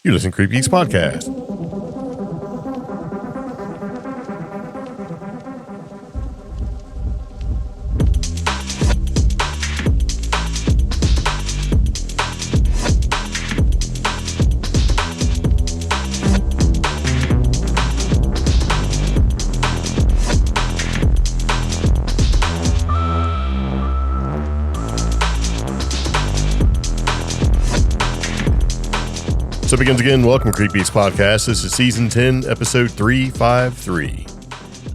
You listen to CreepGeeks Podcast. So it begins again. Welcome to CreepGeeks Podcast. This is Season 10, Episode 353.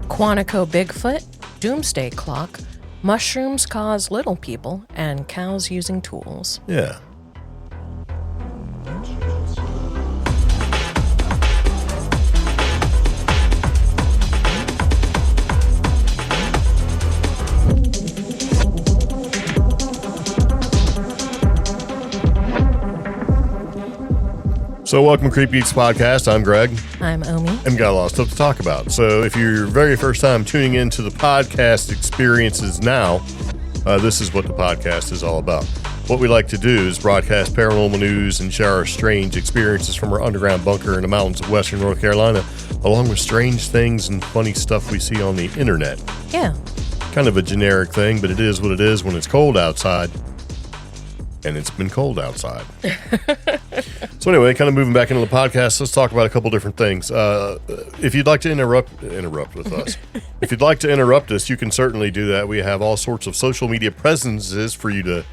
Quantico Bigfoot, Doomsday Clock, Mushrooms Cause Little People, and Cows Using Tools. Yeah. So welcome to CreepGeeks Podcast. I'm Greg. I'm Omi. And we got a lot of stuff to talk about. So if you're your very first time tuning into the podcast experiences now, this is what the podcast is all about. What we like to do is broadcast paranormal news and share our strange experiences from our underground bunker in the mountains of Western North Carolina, along with strange things and funny stuff we see on the internet. Yeah. Kind of a generic thing, but it is what it is when it's cold outside. And it's been cold outside. So anyway, kind of moving back into the podcast, let's talk about a couple different things. If you'd like to interrupt with us, if you'd like to interrupt us, you can certainly do that. We have all sorts of social media presences for you to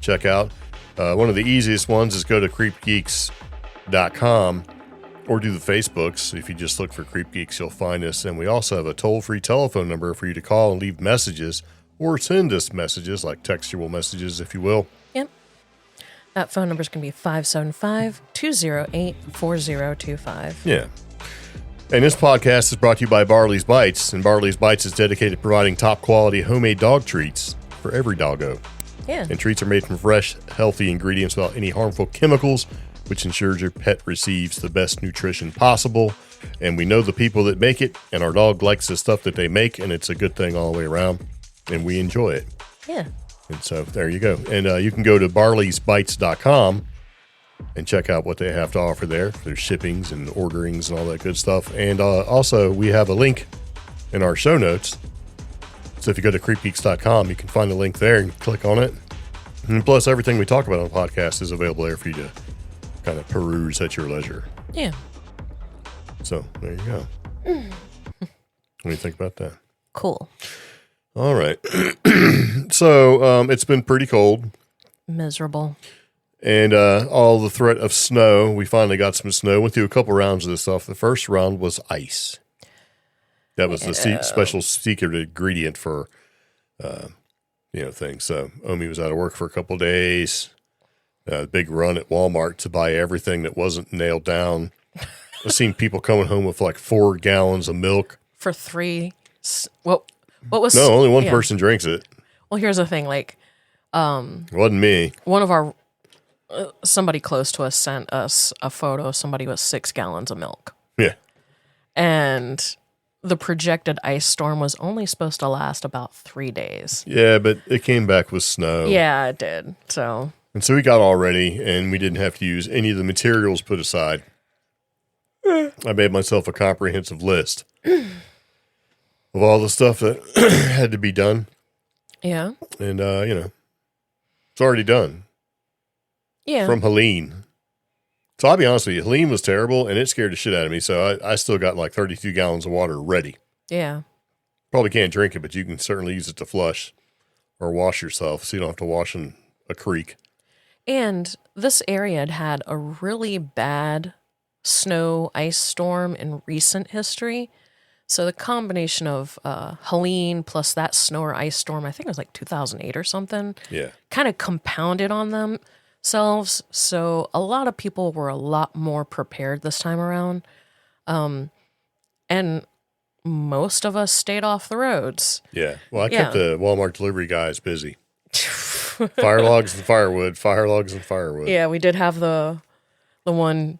check out. One of the easiest ones is go to CreepGeeks.com or do the Facebooks. If you just look for CreepGeeks, you'll find us. And we also have a toll-free telephone number for you to call and leave messages or send us messages, like textual messages, if you will. Yep. That phone number is going to be 575-208-4025. Yeah. And this podcast is brought to you by BARLEY'S Bites. And BARLEY'S Bites is dedicated to providing top quality homemade dog treats for every doggo. Yeah. And treats are made from fresh, healthy ingredients without any harmful chemicals, which ensures your pet receives the best nutrition possible. And we know the people that make it, and our dog likes the stuff that they make, and it's a good thing all the way around. And we enjoy it. Yeah. And so there you go. And you can go to BARLEY'sBites.com and check out what they have to offer there. There's shippings and orderings and all that good stuff. And also, we have a link in our show notes. So if you go to CreepGeeks.com, you can find the link there and click on it. And plus, everything we talk about on the podcast is available there for you to kind of peruse at your leisure. Yeah. So there you go. What do you think about that? Cool. All right. So it's been pretty cold. Miserable. And all the threat of snow. We finally got some snow. Went through a couple rounds of this stuff. The first round was ice. That was the special secret ingredient for, things. So Omi was out of work for a couple of days. Big run at Walmart to buy everything that wasn't nailed down. I've seen people coming home with like 4 gallons of milk. For 3... What was... No, only one person drinks it. Well, here's the thing. Like, it wasn't me. One of our... somebody close to us sent us a photo of somebody with 6 gallons of milk. Yeah. And the projected ice storm was only supposed to last about 3 days. Yeah, but it came back with snow. Yeah, it did. So we got all ready, and we didn't have to use any of the materials put aside. I made myself a comprehensive list of all the stuff that had to be done. Yeah. And, it's already done. Yeah. From Helene. So I'll be honest with you, Helene was terrible, and it scared the shit out of me. So I still got like 32 gallons of water ready. Yeah. Probably can't drink it, but you can certainly use it to flush or wash yourself so you don't have to wash in a creek. And this area had a really bad snow ice storm in recent history. So the combination of Helene plus that snow or ice storm, I think it was like 2008 or something, kind of compounded on themselves. So a lot of people were a lot more prepared this time around. And most of us stayed off the roads. Yeah. Well, I kept the Walmart delivery guys busy. Fire logs and firewood, fire logs and firewood. Yeah, we did have the one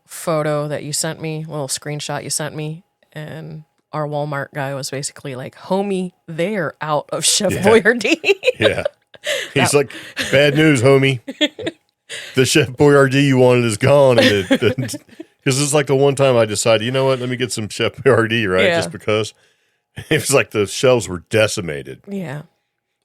photo that you sent me, a little screenshot you sent me, and our Walmart guy was basically like, homie, they're out of Chef Boyardee. Yeah. He's like, bad news, homie. the Chef Boyardee you wanted is gone. Because it's like the one time I decided, you know what, let me get some Chef Boyardee, right? Yeah. Just because it was like the shelves were decimated. Yeah.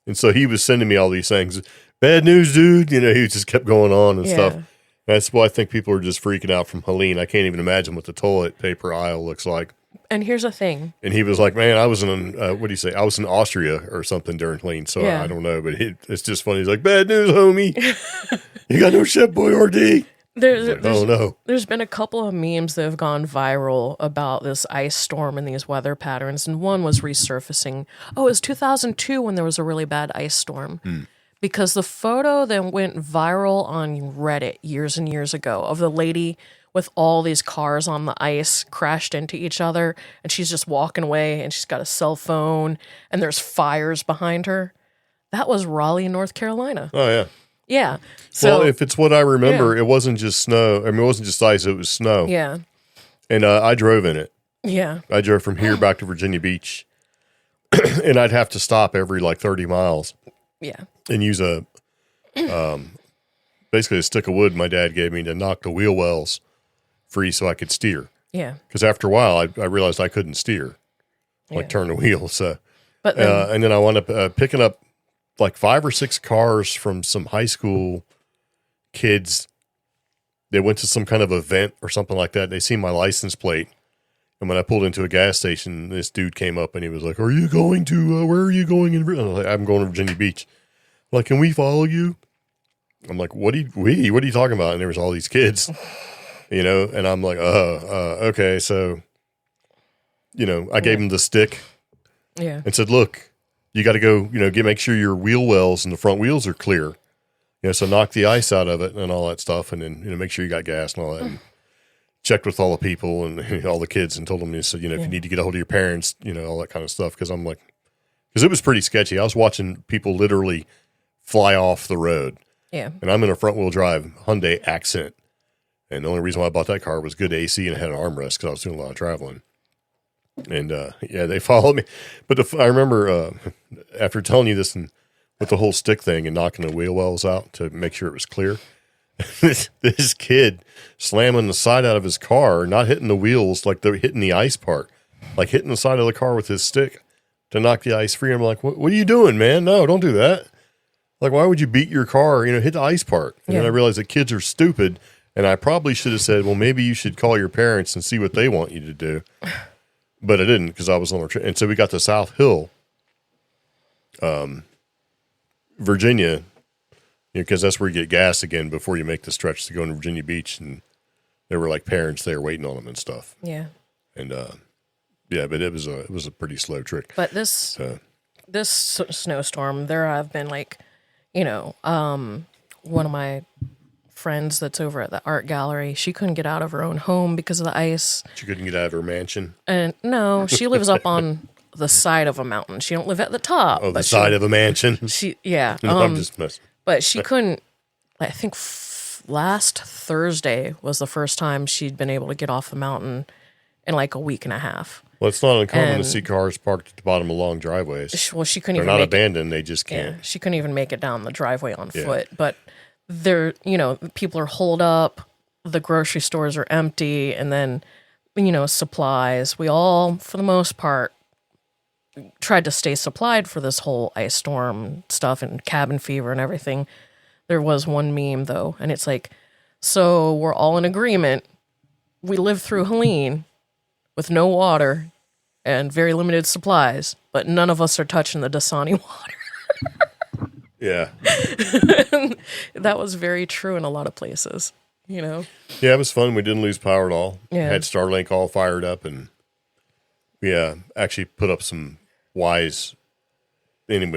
And so he was sending me all these things. Bad news, dude. You know, he just kept going on and stuff. And that's why I think people are just freaking out from Helene. I can't even imagine what the toilet paper aisle looks like. And here's the thing. And he was like, man, I was in, what do you say? I was in Austria or something during Helene. So I don't know, but it's just funny. He's like, bad news, homie. You got no Chef Boyardee? Oh, no. There's been a couple of memes that have gone viral about this ice storm and these weather patterns. And one was resurfacing. Oh, it was 2002 when there was a really bad ice storm. Because the photo that went viral on Reddit years and years ago of the lady with all these cars on the ice crashed into each other, and she's just walking away, and she's got a cell phone, and there's fires behind her. That was Raleigh, North Carolina. Oh, yeah. Yeah. So, well, if it's what I remember, it wasn't just snow. I mean, it wasn't just ice, it was snow. Yeah. And I drove in it. Yeah. I drove from here back to Virginia Beach, and I'd have to stop every like 30 miles. Yeah. And use basically a stick of wood my dad gave me to knock the wheel wells free so I could steer. Yeah. Because after a while, I realized I couldn't steer, turn the wheel. So, but then, and then I wound up picking up like 5 or 6 cars from some high school kids. They went to some kind of event or something like that. They seen my license plate. And when I pulled into a gas station, this dude came up and he was like, are you going to, where are you going? I'm going to Virginia Beach. I'm like, can we follow you? I'm like, what are you talking about? And there was all these kids, you know, and I'm like, okay. So, you know, I gave him the stick and said, look, you got to go, you know, make sure your wheel wells and the front wheels are clear. You know, so knock the ice out of it and all that stuff. And then, you know, make sure you got gas and all that. And checked with all the people and all the kids and told them, you know, if you need to get a hold of your parents, you know, all that kind of stuff. Cause I'm like, cause it was pretty sketchy. I was watching people literally fly off the road. Yeah. And I'm in a front wheel drive Hyundai Accent. And the only reason why I bought that car was good AC and it had an armrest because I was doing a lot of traveling. And they followed me. But I remember after telling you this and with the whole stick thing and knocking the wheel wells out to make sure it was clear, this kid slamming the side out of his car, not hitting the wheels like they're hitting the ice part, like hitting the side of the car with his stick to knock the ice free. I'm like, what are you doing, man? No, don't do that. Like, why would you beat your car? You know, hit the ice part. And then I realized that kids are stupid. And I probably should have said, well, maybe you should call your parents and see what they want you to do. But I didn't because I was on a trip. And so we got to South Hill, Virginia, because that's where you get gas again before you make the stretch to go into Virginia Beach. And there were like parents there waiting on them and stuff. Yeah. And but it was a pretty slow trick. But this snowstorm, there have been like, you know, one of my friends that's over at the art gallery, she couldn't get out of her own home because of the ice. She couldn't get out of her mansion? And no, she lives up on the side of a mountain. She don't live at the top. Oh, the side of a mansion? Yeah. No, I'm just messing. But she couldn't, I think last Thursday was the first time she'd been able to get off the mountain in like a week and a half. Well, it's not uncommon to see cars parked at the bottom of long driveways. Well, she couldn't They're even not abandoned. They just can't. Yeah, she couldn't even make it down the driveway on foot. But they're, you know, people are holed up. The grocery stores are empty. And then, you know, supplies. We all, for the most part, tried to stay supplied for this whole ice storm stuff and cabin fever and everything. There was one meme, though, and it's like, so we're all in agreement. We lived through Helene with no water and very limited supplies, but none of us are touching the Dasani water. Yeah. That was very true in a lot of places, you know? Yeah, it was fun. We didn't lose power at all. Yeah. Had Starlink all fired up, and actually put up some we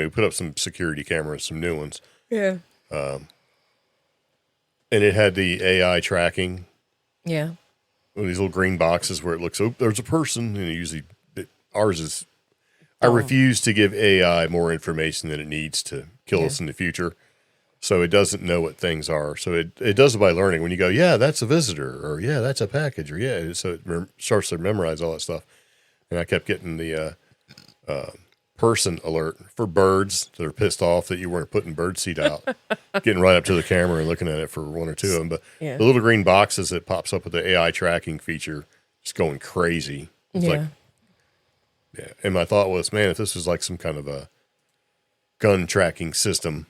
put up some security cameras, some new ones. Yeah. And it had the AI tracking. Yeah. These little green boxes where it looks, oh, there's a person. And ours is, I refuse to give AI more information than it needs to kill us in the future. So it doesn't know what things are. So it does it by learning. When you go, yeah, that's a visitor, or yeah, that's a package, or yeah. So it starts to memorize all that stuff. And I kept getting the person alert for birds that are pissed off that you weren't putting bird seed out, getting right up to the camera and looking at it for one or two of them. But the little green boxes that pops up with the AI tracking feature, just going crazy. It's like, yeah. And my thought was, man, if this was like some kind of a gun tracking system,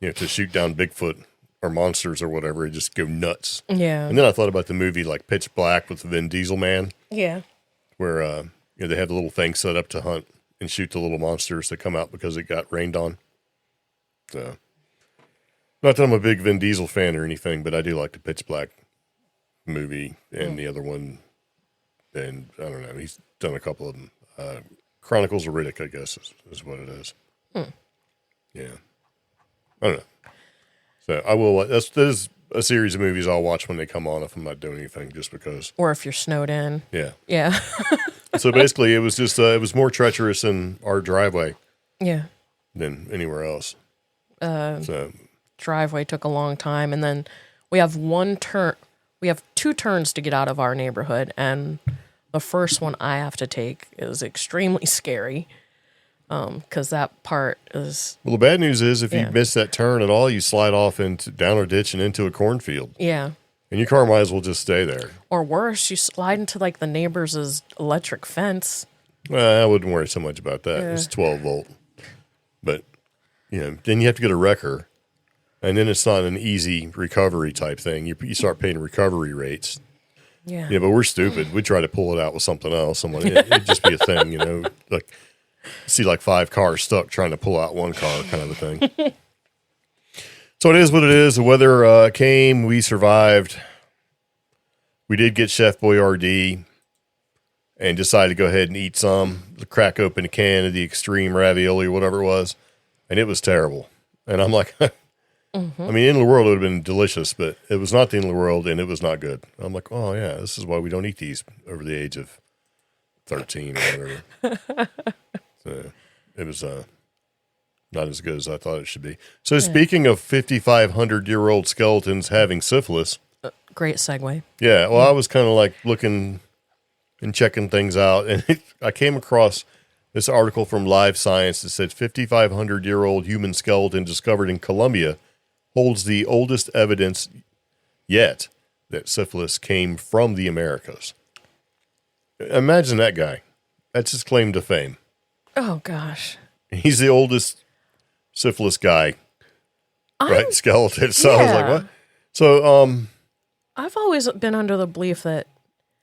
to shoot down Bigfoot or monsters or whatever, it'd just go nuts. Yeah. And then I thought about the movie like Pitch Black with the Vin Diesel man. Yeah. Where, they have the little thing set up to hunt and shoot the little monsters that come out because it got rained on. So, not that I'm a big Vin Diesel fan or anything, but I do like the Pitch Black movie and the other one. And I don't know, he's done a couple of them. Chronicles of Riddick, I guess, is what it is. Yeah. I don't know. So I will. There's a series of movies I'll watch when they come on if I'm not doing anything, just because. Or if you're snowed in. Yeah. Yeah. So basically, it was just it was more treacherous in our driveway. Yeah. Than anywhere else. Driveway took a long time, and then we have one turn. We have two turns to get out of our neighborhood, and the first one I have to take is extremely scary. Because that part is... Well, the bad news is if you miss that turn at all, you slide off into down a ditch and into a cornfield. Yeah. And your car might as well just stay there. Or worse, you slide into like the neighbor's electric fence. Well, I wouldn't worry so much about that. Yeah. It's 12 volt. But, then you have to get a wrecker. And then it's not an easy recovery type thing. You start paying recovery rates. Yeah. Yeah, but we're stupid. We try to pull it out with something else. It'd just be a thing, like... See like 5 cars stuck trying to pull out one car kind of a thing. So it is what it is. The weather came. We survived. We did get Chef Boyardee and decided to go ahead and eat some. Crack open a can of the extreme ravioli or whatever it was. And it was terrible. And I'm like, I mean, end of the world would have been delicious, but it was not the end of the world and it was not good. I'm like, oh yeah, this is why we don't eat these over the age of 13 or whatever. So it was not as good as I thought it should be. So speaking of 5,500-year-old skeletons having syphilis. Great segue. Yeah, well, I was kind of like looking and checking things out, and I came across this article from Live Science that said 5,500-year-old human skeleton discovered in Colombia holds the oldest evidence yet that syphilis came from the Americas. Imagine that guy. That's his claim to fame. Oh, gosh. He's the oldest syphilis guy, right? Skeleton. So I was like, what? So, I've always been under the belief that...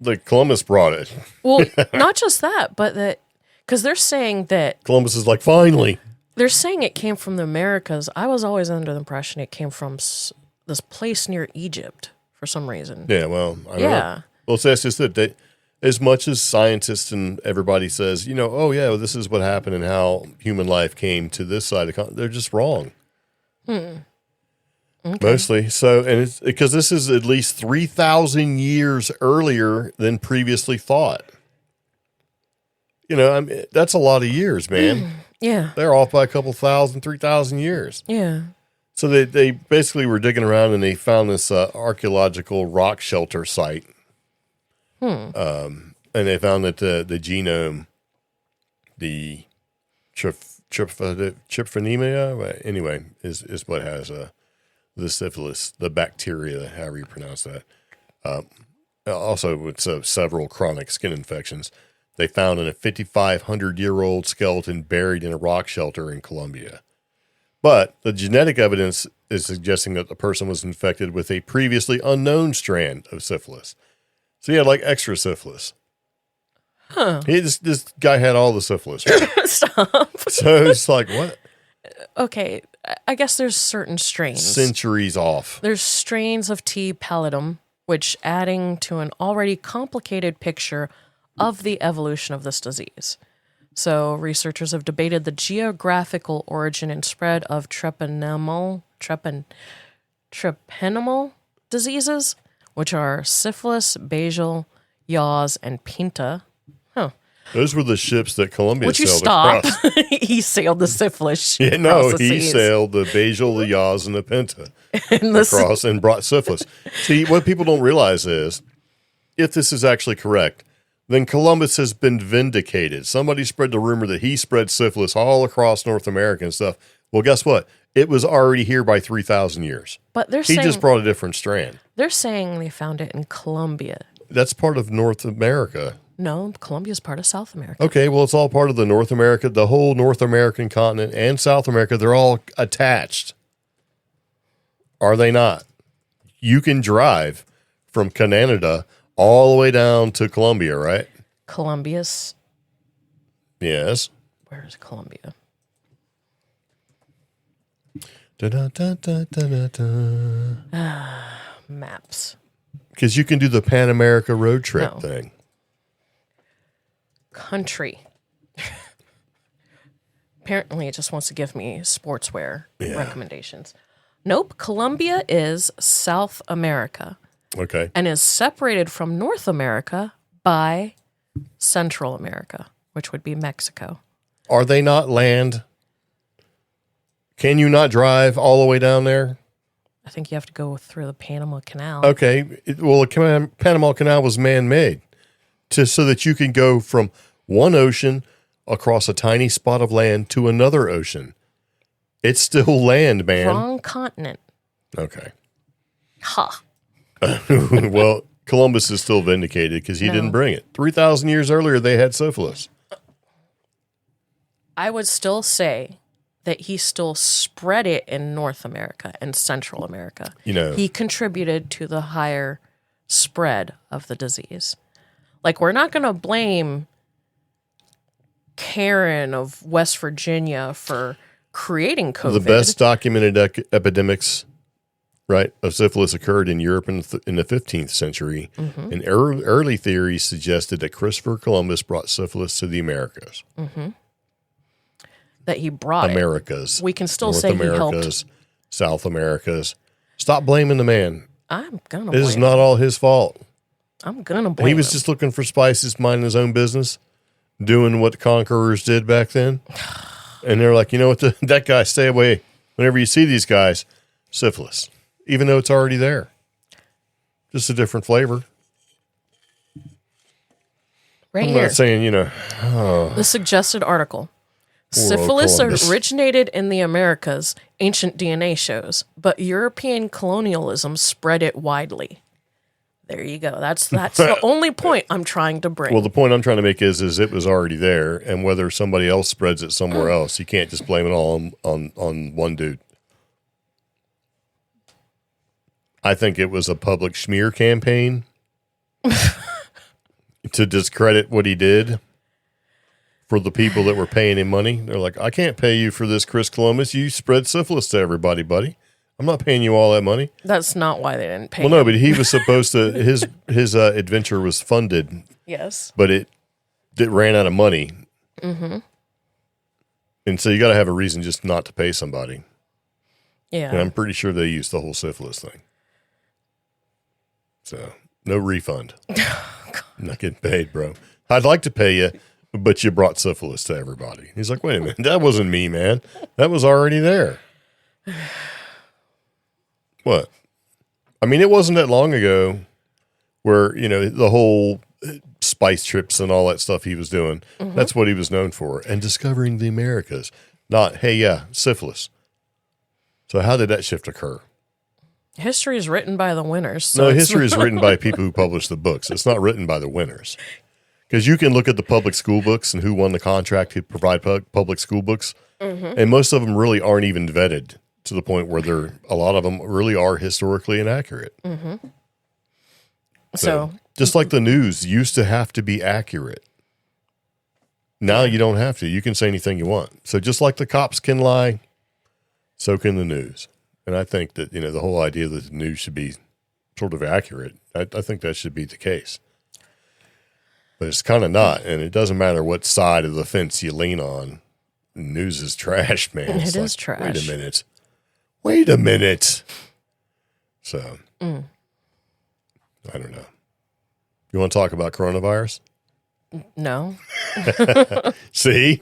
Like Columbus brought it. Well, not just that, but that... Because they're saying that... Columbus is like, finally. They're saying it came from the Americas. I was always under the impression it came from this place near Egypt for some reason. Yeah, well, I don't know. Well, so that's just it. As much as scientists and everybody says, oh, yeah, well, this is what happened and how human life came to this side of the continent, they're just wrong. Okay. Mostly. So, and it's because this is at least 3,000 years earlier than previously thought. I mean, that's a lot of years, man. Yeah. They're off by a couple 3,000 years. Yeah. So they basically were digging around and they found this archaeological rock shelter site. And they found that the genome, the tryphanemia, anyway, is what has the syphilis, the bacteria, however you pronounce that. Also with several chronic skin infections. They found in a 5,500-year-old skeleton buried in a rock shelter in Colombia. But the genetic evidence is suggesting that the person was infected with a previously unknown strand of syphilis. So he had like extra syphilis. Huh. This guy had all the syphilis. Right? Stop. So it's like, what? Okay, I guess there's certain strains. Centuries off. There's strains of T. pallidum, which adding to an already complicated picture of the evolution of this disease. So researchers have debated the geographical origin and spread of treponema diseases, which are syphilis, basal, yaws, and pinta. Huh. Those were the ships that Columbia Would you sailed stop? across. He sailed the syphilis. Yeah, no, he sailed the basal, the yaws, and the pinta across and brought syphilis. See, what people don't realize is, if this is actually correct, then Columbus has been vindicated. Somebody spread the rumor that he spread syphilis all across North America and stuff. Well, guess what? It was already here by 3,000 years. But he just brought a different strand. They're saying they found it in Colombia. That's part of North America. No, Colombia is part of South America. Okay, well, it's all part of the North America, the whole North American continent and South America. They're all attached. Are they not? You can drive from Canada all the way down to Colombia, right? Colombia's. Yes. Where is Colombia? Maps. Because you can do the Pan America road trip thing. Country. Apparently, it just wants to give me sportswear recommendations. Nope. Colombia is South America. Okay. And is separated from North America by Central America, which would be Mexico. Are they not land? Can you not drive all the way down there? I think you have to go through the Panama Canal. Okay. The Panama Canal was man-made so that you can go from one ocean across a tiny spot of land to another ocean. It's still land, man. Wrong continent. Okay. Ha. Well, Columbus is still vindicated because he didn't bring it. 3,000 years earlier, they had syphilis. I would still say that he still spread it in North America and Central America. He contributed to the higher spread of the disease. Like, we're not going to blame Karen of West Virginia for creating COVID. The best documented epidemics, right, of syphilis occurred in Europe in the 15th century. Mm-hmm. And early theories suggested that Christopher Columbus brought syphilis to the Americas. Mm-hmm. That he brought Americas. We can still North say Americas, he helped. South Americas. Stop blaming the man. I'm going to blame This is not all his fault. I'm going to blame He was just looking for spices, minding his own business, doing what the conquerors did back then. And they're like, you know what, that guy, stay away. Whenever you see these guys, syphilis, even though it's already there. Just a different flavor. Right I'm here. not saying, The suggested article. Syphilis Columbus. originated in the Americas, ancient DNA shows, but European colonialism spread it widely. There you go. That's the only point I'm trying to bring. Well, the point I'm trying to make is it was already there, and whether somebody else spreads it somewhere else, you can't just blame it all on one dude. I think it was a public smear campaign to discredit what he did for the people that were paying him money. They're like, I can't pay you for this, Chris Columbus. You spread syphilis to everybody, buddy. I'm not paying you all that money. That's not why they didn't pay Well, no, him. but he was supposed to, his adventure was funded. Yes. But it ran out of money. Mm-hmm. And so you got to have a reason just not to pay somebody. Yeah. And I'm pretty sure they used the whole syphilis thing. So no refund. I'm not getting paid, bro. I'd like to pay you, but you brought syphilis to everybody. He's like, wait a minute. That wasn't me, man. That was already there. What? I mean, it wasn't that long ago where, the whole spice trips and all that stuff he was doing. Mm-hmm. That's what he was known for. And discovering the Americas. Not, hey, yeah, syphilis. So how did that shift occur? History is written by the winners. So no, history is written by people who publish the books. It's not written by the winners. Because you can look at the public school books and who won the contract to provide public school books. Mm-hmm. And most of them really aren't even vetted to the point where a lot of them really are historically inaccurate. Mm-hmm. So just like the news used to have to be accurate. Now you don't have to. You can say anything you want. So just like the cops can lie, so can the news. And I think that, the whole idea that the news should be sort of accurate, I think that should be the case. But it's kind of not. And it doesn't matter what side of the fence you lean on. News is trash, man. It is trash. Wait a minute. So, I don't know. You want to talk about coronavirus? No. See?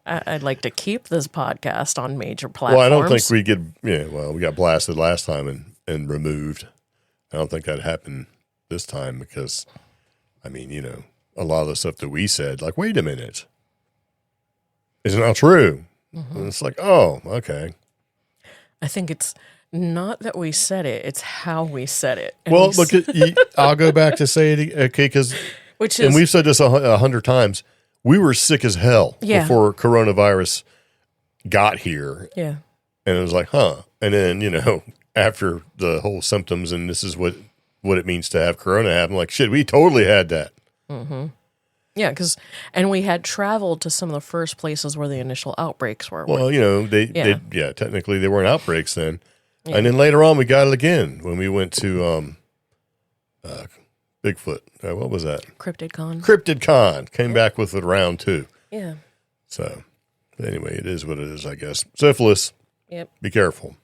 I'd like to keep this podcast on major platforms. Well, I don't think we we got blasted last time and removed. I don't think that happened this time because, a lot of the stuff that we said, like, wait a minute, is it not true? And it's like, oh, okay. I think it's not that we said it; it's how we said it. And Well, look at I'll go back to say it, okay, because and we've said this 100 times. We were sick as hell before coronavirus got here. Yeah, and it was like, huh? And then after the whole symptoms and this is what it means to have corona happen, like shit, we totally had that. Mm-hmm. Yeah, and we had traveled to some of the first places where the initial outbreaks were. Well, they technically they weren't outbreaks then. Yeah. And then later on we got it again when we went to Bigfoot. What was that? Cryptid came back with it round 2. Yeah. So anyway, it is what it is, I guess. Syphilis. Yep. Be careful.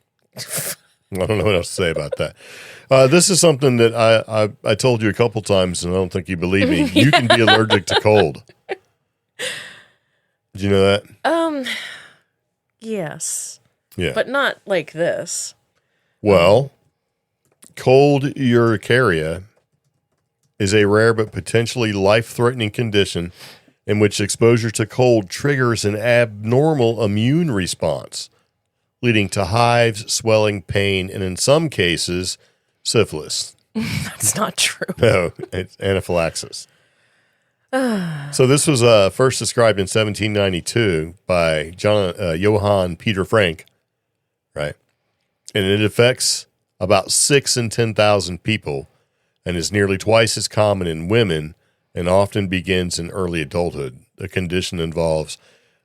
I don't know what else to say about that. This is something that I told you a couple times, and I don't think you believe me. You can be allergic to cold. Did you know that? Yes. Yeah. But not like this. Well, cold urticaria is a rare but potentially life-threatening condition in which exposure to cold triggers an abnormal immune response, leading to hives, swelling, pain, and in some cases, syphilis. That's not true. No, it's anaphylaxis. So this was first described in 1792 by Johann Peter Frank, right? And it affects about 6 in 10,000 people and is nearly twice as common in women and often begins in early adulthood. The condition involves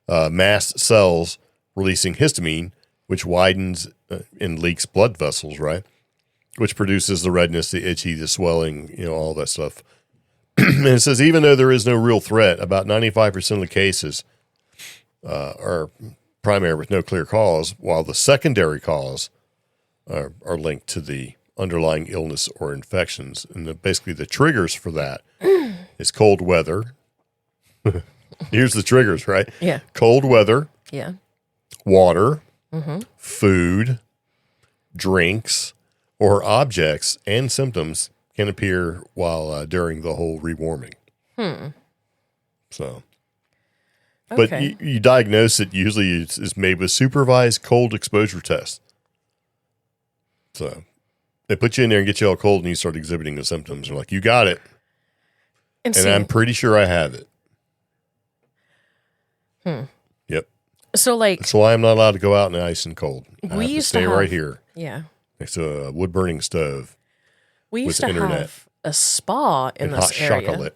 mast cells releasing histamine, which widens and leaks blood vessels, right? Which produces the redness, the itchy, the swelling, all that stuff. And it says, even though there is no real threat, about 95% of the cases are primary with no clear cause, while the secondary cause are linked to the underlying illness or infections. And basically the triggers for that is cold weather. Here's the triggers, right? Yeah. Cold weather. Yeah. Water. Food, drinks, or objects and symptoms can appear while during the whole rewarming. So, but you diagnose it usually is made with supervised cold exposure tests. So they put you in there and get you all cold and you start exhibiting the symptoms. They're like, you got it. And I'm pretty sure I have it. Yep. So that's why I'm not allowed to go out in the ice and cold. I have to stay right here. Yeah. Next to a wood burning stove. We used to have a spa in this area chocolate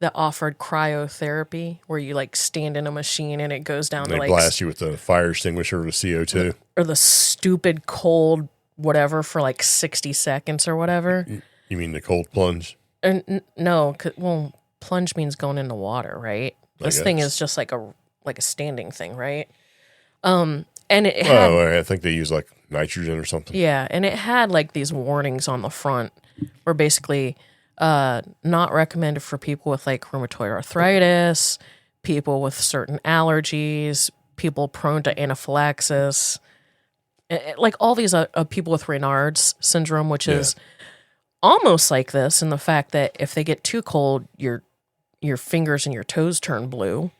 that offered cryotherapy, where you stand in a machine and it goes down and they blast you with the fire extinguisher or the CO2 or the stupid cold whatever for 60 seconds or whatever. You mean the cold plunge? No, plunge means going into water, right? This thing is just like a standing thing, right? And it had, I think they use nitrogen or something. Yeah, and it had these warnings on the front were basically not recommended for people with rheumatoid arthritis, people with certain allergies, people prone to anaphylaxis, all these people with Raynaud's syndrome, which is almost like this in the fact that if they get too cold, your fingers and your toes turn blue.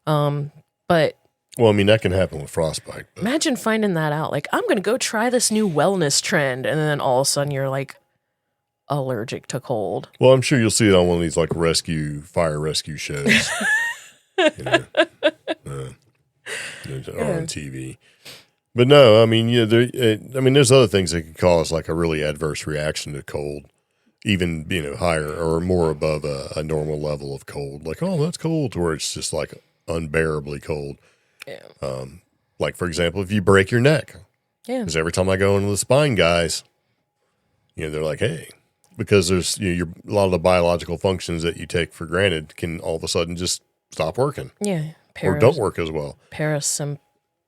But that can happen with frostbite. But. Imagine finding that out. I'm going to go try this new wellness trend, and then all of a sudden you're allergic to cold. Well, I'm sure you'll see it on one of these fire rescue shows, or on TV. But no, there's other things that can cause a really adverse reaction to cold, even higher or more above a normal level of cold. That's cold, to where it's just unbearably cold. Yeah. For example, if you break your neck. Yeah. Because every time I go into the spine guys, they're like, hey, because there's a lot of the biological functions that you take for granted can all of a sudden just stop working. Yeah. Or don't work as well.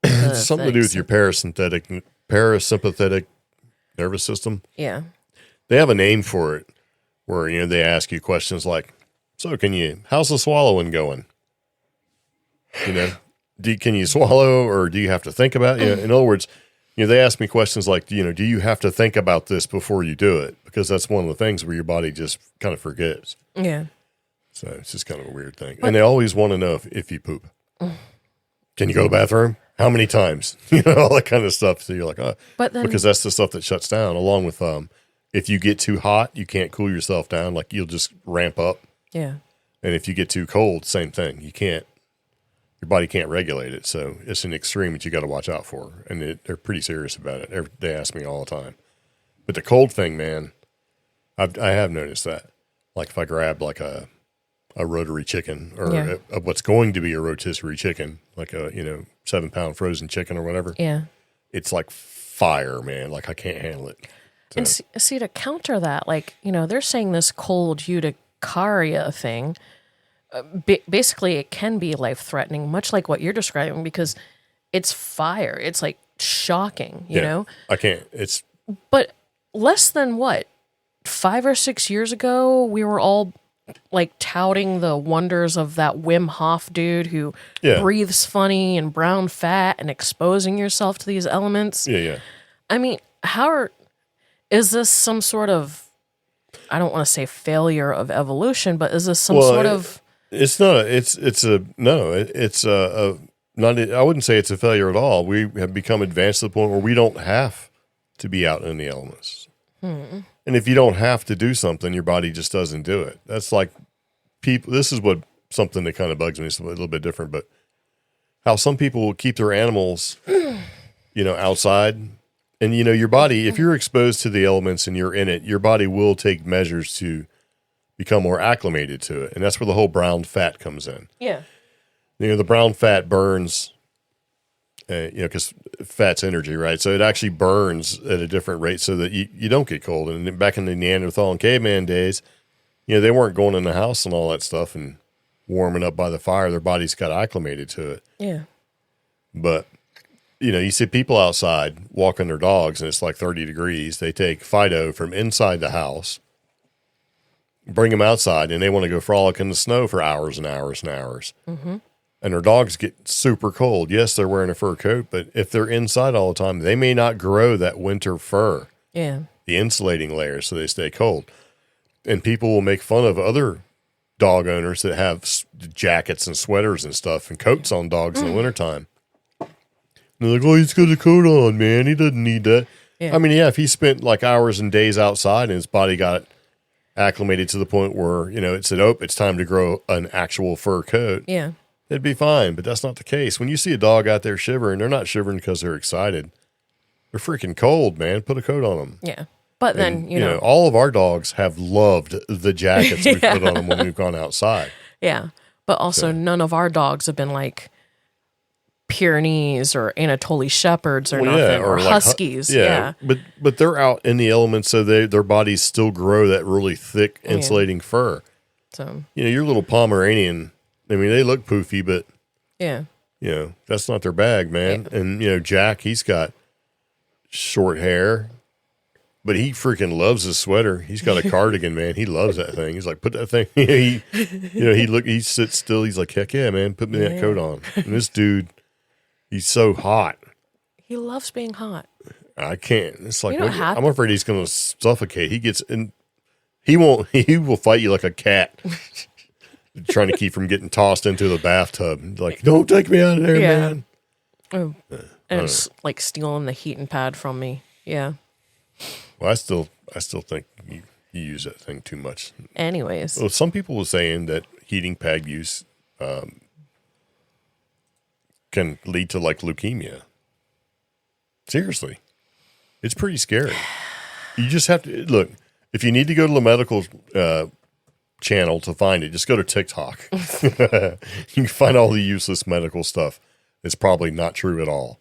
It's something to do with your parasympathetic nervous system. Yeah. They have a name for it where, they ask you questions like, so how's the swallowing going? Can you swallow, or do you have to think about it? In other words, they ask me questions like, do you have to think about this before you do it? Because that's one of the things where your body just kind of forgets. Yeah. So it's just kind of a weird thing. And they always want to know if you poop. Can you go to the bathroom? How many times? All that kind of stuff. So you're like, oh, because that's the stuff that shuts down. Along with if you get too hot, you can't cool yourself down. Like you'll just ramp up. Yeah. And if you get too cold, same thing. You can't. Your body can't regulate it. So it's an extreme that you got to watch out for. And they're pretty serious about it. They ask me all the time. But the cold thing, man, I have noticed that. Like if I grab like a rotary chicken or what's going to be a rotisserie chicken, like a 7-pound frozen chicken or whatever. Yeah, it's like fire, man. Like I can't handle it. So. And see to counter that, like they're saying this cold urticaria thing. Basically, it can be life threatening, much like what you're describing, because it's fire. It's like shocking. You know, I can't. But less than 5 or 6 years ago, we were all like touting the wonders of that Wim Hof dude who breathes funny and brown fat and exposing yourself to these elements. Yeah. I mean, is this some sort of, I don't want to say failure of evolution, but is this some sort of... It's not, I wouldn't say it's a failure at all. We have become advanced to the point where we don't have to be out in the elements. And if you don't have to do something, your body just doesn't do it. That's like people. This is something that kind of bugs me. It's a little bit different, but how some people will keep their animals, outside. And, your body, if you're exposed to the elements and you're in it, your body will take measures to become more acclimated to it. And that's where the whole brown fat comes in. Yeah. The brown fat burns, because fat's energy, right? So it actually burns at a different rate so that you don't get cold. And back in the Neanderthal and caveman days, they weren't going in the house and all that stuff and warming up by the fire. Their bodies got acclimated to it. Yeah. But, you see people outside walking their dogs and it's like 30 degrees. They take Fido from inside the house, bring them outside, and they want to go frolic in the snow for hours and hours and hours. Mm-hmm. And their dogs get super cold. Yes, they're wearing a fur coat, but if they're inside all the time, they may not grow that winter fur. Yeah. The insulating layer, so they stay cold. And people will make fun of other dog owners that have jackets and sweaters and stuff and coats on dogs in the wintertime. And they're like, oh, he's got a coat on, man. He doesn't need that. Yeah. I mean, if he spent like hours and days outside and his body got acclimated to the point where, it said, oh, it's time to grow an actual fur coat. Yeah. It'd be fine, but that's not the case. When you see a dog out there shivering, they're not shivering because they're excited. They're freaking cold, man. Put a coat on them. Yeah. But then, all of our dogs have loved the jackets we put on them when we've gone outside. Yeah. But also none of our dogs have been like Pyrenees or Anatoly Shepherds or nothing, or like Huskies. But they're out in the elements, so their bodies still grow that really thick insulating fur. So, your little Pomeranian, I mean, they look poofy, but that's not their bag, man. Yeah. And Jack, he's got short hair, but he freaking loves his sweater. He's got a cardigan, man. He loves that thing. He's like, put that thing. He sits still. He's like, heck yeah, man, put me that coat on. And this dude, he's so hot. He loves being hot. I can't. It's like I'm afraid he's going to suffocate. He gets in. He won't. He will fight you like a cat. Trying to keep from getting tossed into the bathtub. Like, don't take me out of there, man. Oh. And it's like stealing the heating pad from me. Yeah. Well, I still think you use that thing too much. Anyways. Well, some people were saying that heating pad use can lead to like leukemia. Seriously. It's pretty scary. You just have to look, if you need to go to the medical channel to find it, just go to TikTok. You can find all the useless medical stuff. It's probably not true at all.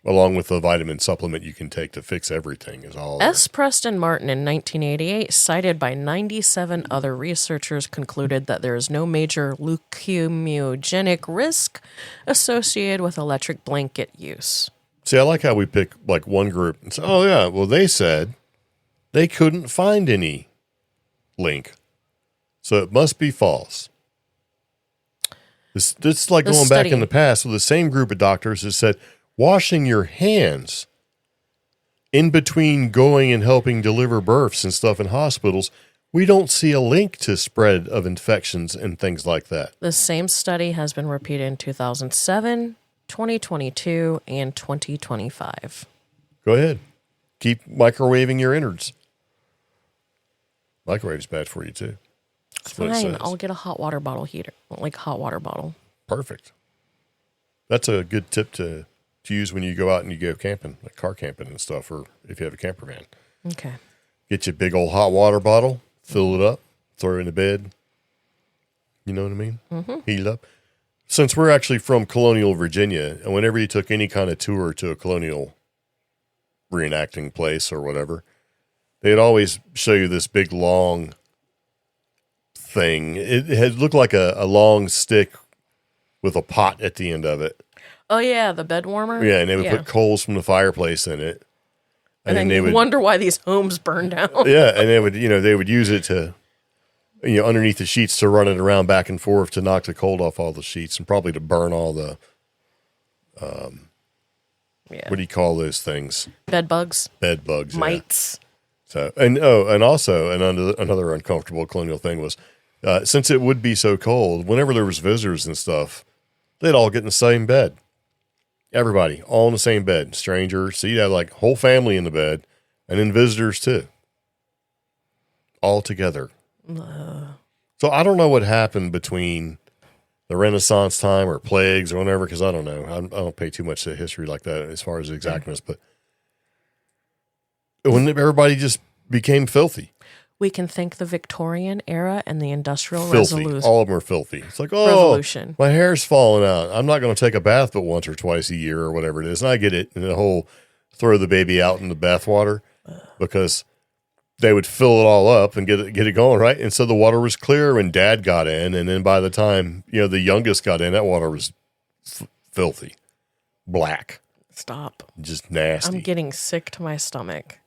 Along with the vitamin supplement you can take to fix everything is all. S. Preston Martin in 1988, cited by 97 other researchers, concluded that there is no major leukemogenic risk associated with electric blanket use. See, I like how we pick like one group and say, oh yeah, well they said they couldn't find any link. So it must be false. This is like going back in the past with the same group of doctors that said washing your hands in between going and helping deliver births and stuff in hospitals we don't see a link to spread of infections and things like that. The same study has been repeated in 2007, 2022, and 2025. Go ahead. Keep microwaving your innards. Microwave's bad for you, too. That's what it Fine, says. I'll get a hot water bottle heater, like hot water bottle. Perfect. That's a good tip to use when you go out and you go camping, like car camping and stuff, or if you have a camper van. Okay. Get you a big old hot water bottle, fill it up, throw it in the bed. You know what I mean? Mm-hmm. Heat it up. Since we're actually from Colonial Virginia, and whenever you took any kind of tour to a colonial reenacting place or whatever, they'd always show you this big long thing. It had looked like a long stick with a pot at the end of it. Oh, yeah, the bed warmer? Yeah, and they would put coals from the fireplace in it. And then you wonder why these homes burn down. Yeah, and they would use it to, underneath the sheets to run it around back and forth to knock the cold off all the sheets and probably to burn all the, what do you call those things? Bed bugs. Bed bugs, mites. Yeah. So, and also another uncomfortable colonial thing was, since it would be so cold, whenever there was visitors and stuff, they'd all get in the same bed. Everybody, all in the same bed. Strangers. So you'd have like whole family in the bed, and then visitors too. All together. So I don't know what happened between the Renaissance time or plagues or whatever, because I don't know. I don't pay too much to history like that as far as exactness, but when everybody just became filthy. We can thank the Victorian era and the Industrial Filthy. Revolution. All of them are filthy. It's like, Revolution. My hair's falling out. I'm not going to take a bath but once or twice a year or whatever it is. And I get it. And the whole throw the baby out in the bath water because they would fill it all up and get it going, right? And so the water was clear when Dad got in. And then by the time, the youngest got in, that water was filthy. Black. Stop. Just nasty. I'm getting sick to my stomach.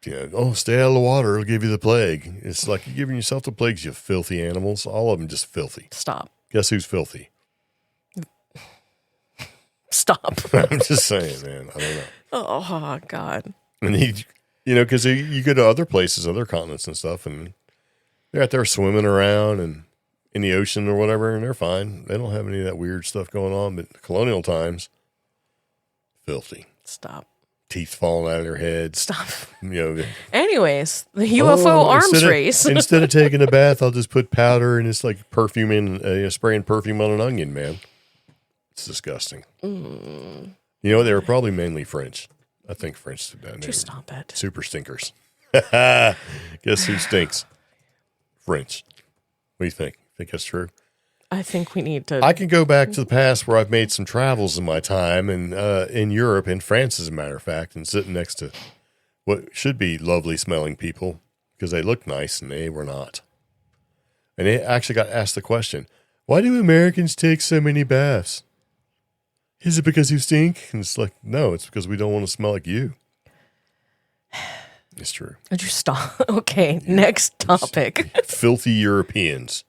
Stay out of the water. It'll give you the plague. It's like you're giving yourself the plagues, you filthy animals. All of them just filthy. Stop. Guess who's filthy? Stop. I'm just saying, man. I don't know. Oh, God. And because you go to other places, other continents and stuff, and they're out there swimming around and in the ocean or whatever, and they're fine. They don't have any of that weird stuff going on. But colonial times, filthy. Stop. Teeth falling out of their heads. Stop. Anyways, the UFO arms race. Instead of taking a bath, I'll just put powder and it's like perfume in, spraying perfume on an onion, man. It's disgusting. They were probably mainly French. I think French did that. Just stop it. Super stinkers. Guess who stinks? French. What do you think? Think that's true? I think we need to. I can go back to the past where I've made some travels in my time, and in Europe, in France, as a matter of fact, and sitting next to what should be lovely smelling people because they look nice and they were not. And they actually got asked the question, why do Americans take so many baths? Is it because you stink? And it's like, no, it's because we don't want to smell like you. It's true. Would you stop? Okay, next topic. Filthy Europeans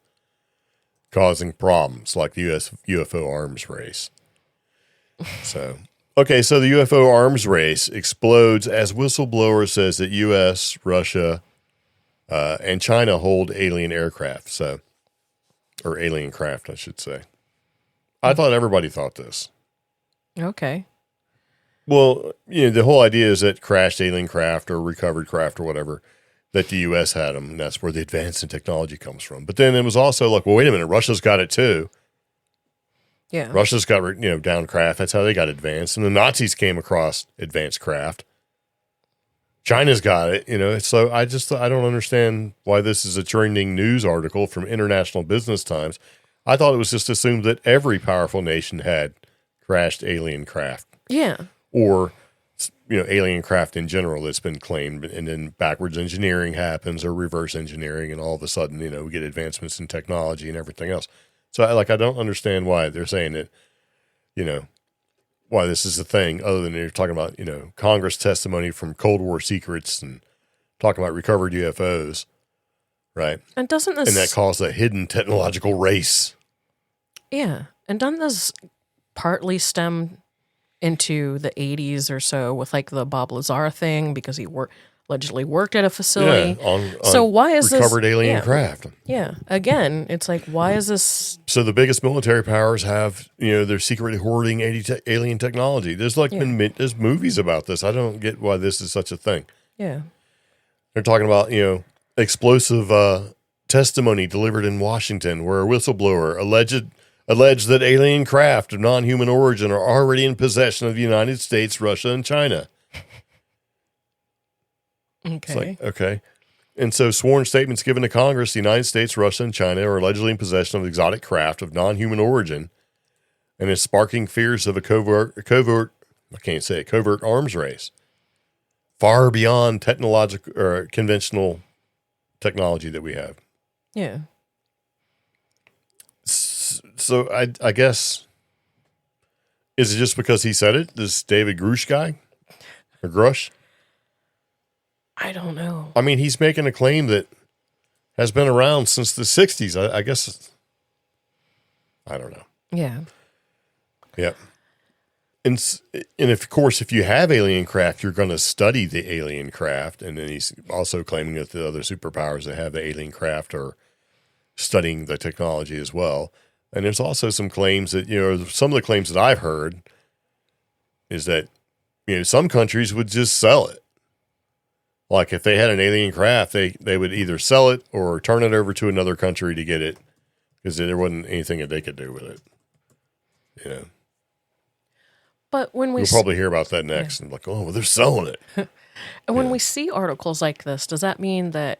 causing problems like the UFO arms race. So the UFO arms race explodes as whistleblower says that U.S., Russia, and China hold alien aircraft. Or alien craft, I should say. I thought everybody thought this. Okay. Well, the whole idea is that crashed alien craft or recovered craft or whatever, that the U.S. had them, and that's where the advance in technology comes from. But then it was also like, well, wait a minute, Russia's got it too. Yeah. Russia's got, down craft. That's how they got advanced. And the Nazis came across advanced craft. China's got it, So I don't understand why this is a trending news article from International Business Times. I thought it was just assumed that every powerful nation had crashed alien craft. Yeah. Or, alien craft in general that's been claimed, and then backwards engineering happens or reverse engineering, and all of a sudden, we get advancements in technology and everything else. So I don't understand why they're saying that, why this is a thing other than they're talking about, Congress testimony from Cold War secrets and talking about recovered UFOs, right? And doesn't this... And that caused a hidden technological race. Yeah. And doesn't this partly stem into the 80s or so with like the Bob Lazar thing because he worked... allegedly worked at a facility. Yeah, on so why is recovered this alien craft? Yeah. Again, it's like, why is this? So the biggest military powers have, they're secretly hoarding alien technology. There's there's movies about this. I don't get why this is such a thing. Yeah. They're talking about, explosive testimony delivered in Washington where a whistleblower alleged that alien craft of non-human origin are already in possession of the United States, Russia, and China. Okay. It's like, okay. And so sworn statements given to Congress, the United States, Russia, and China are allegedly in possession of exotic craft of non-human origin and is sparking fears of a covert arms race far beyond technological or conventional technology that we have. Yeah. So I guess, is it just because he said it? This David Grush guy? Or Grush? I don't know. I mean, he's making a claim that has been around since the 60s. I guess, I don't know. Yeah. Yep. And of course, if you have alien craft, you're going to study the alien craft. And then he's also claiming that the other superpowers that have the alien craft are studying the technology as well. And there's also some claims that, some of the claims that I've heard is that, some countries would just sell it. Like if they had an alien craft, they would either sell it or turn it over to another country to get it because there wasn't anything that they could do with it. But when we'll probably hear about that next and like, oh, well, they're selling it. And when we see articles like this, does that mean that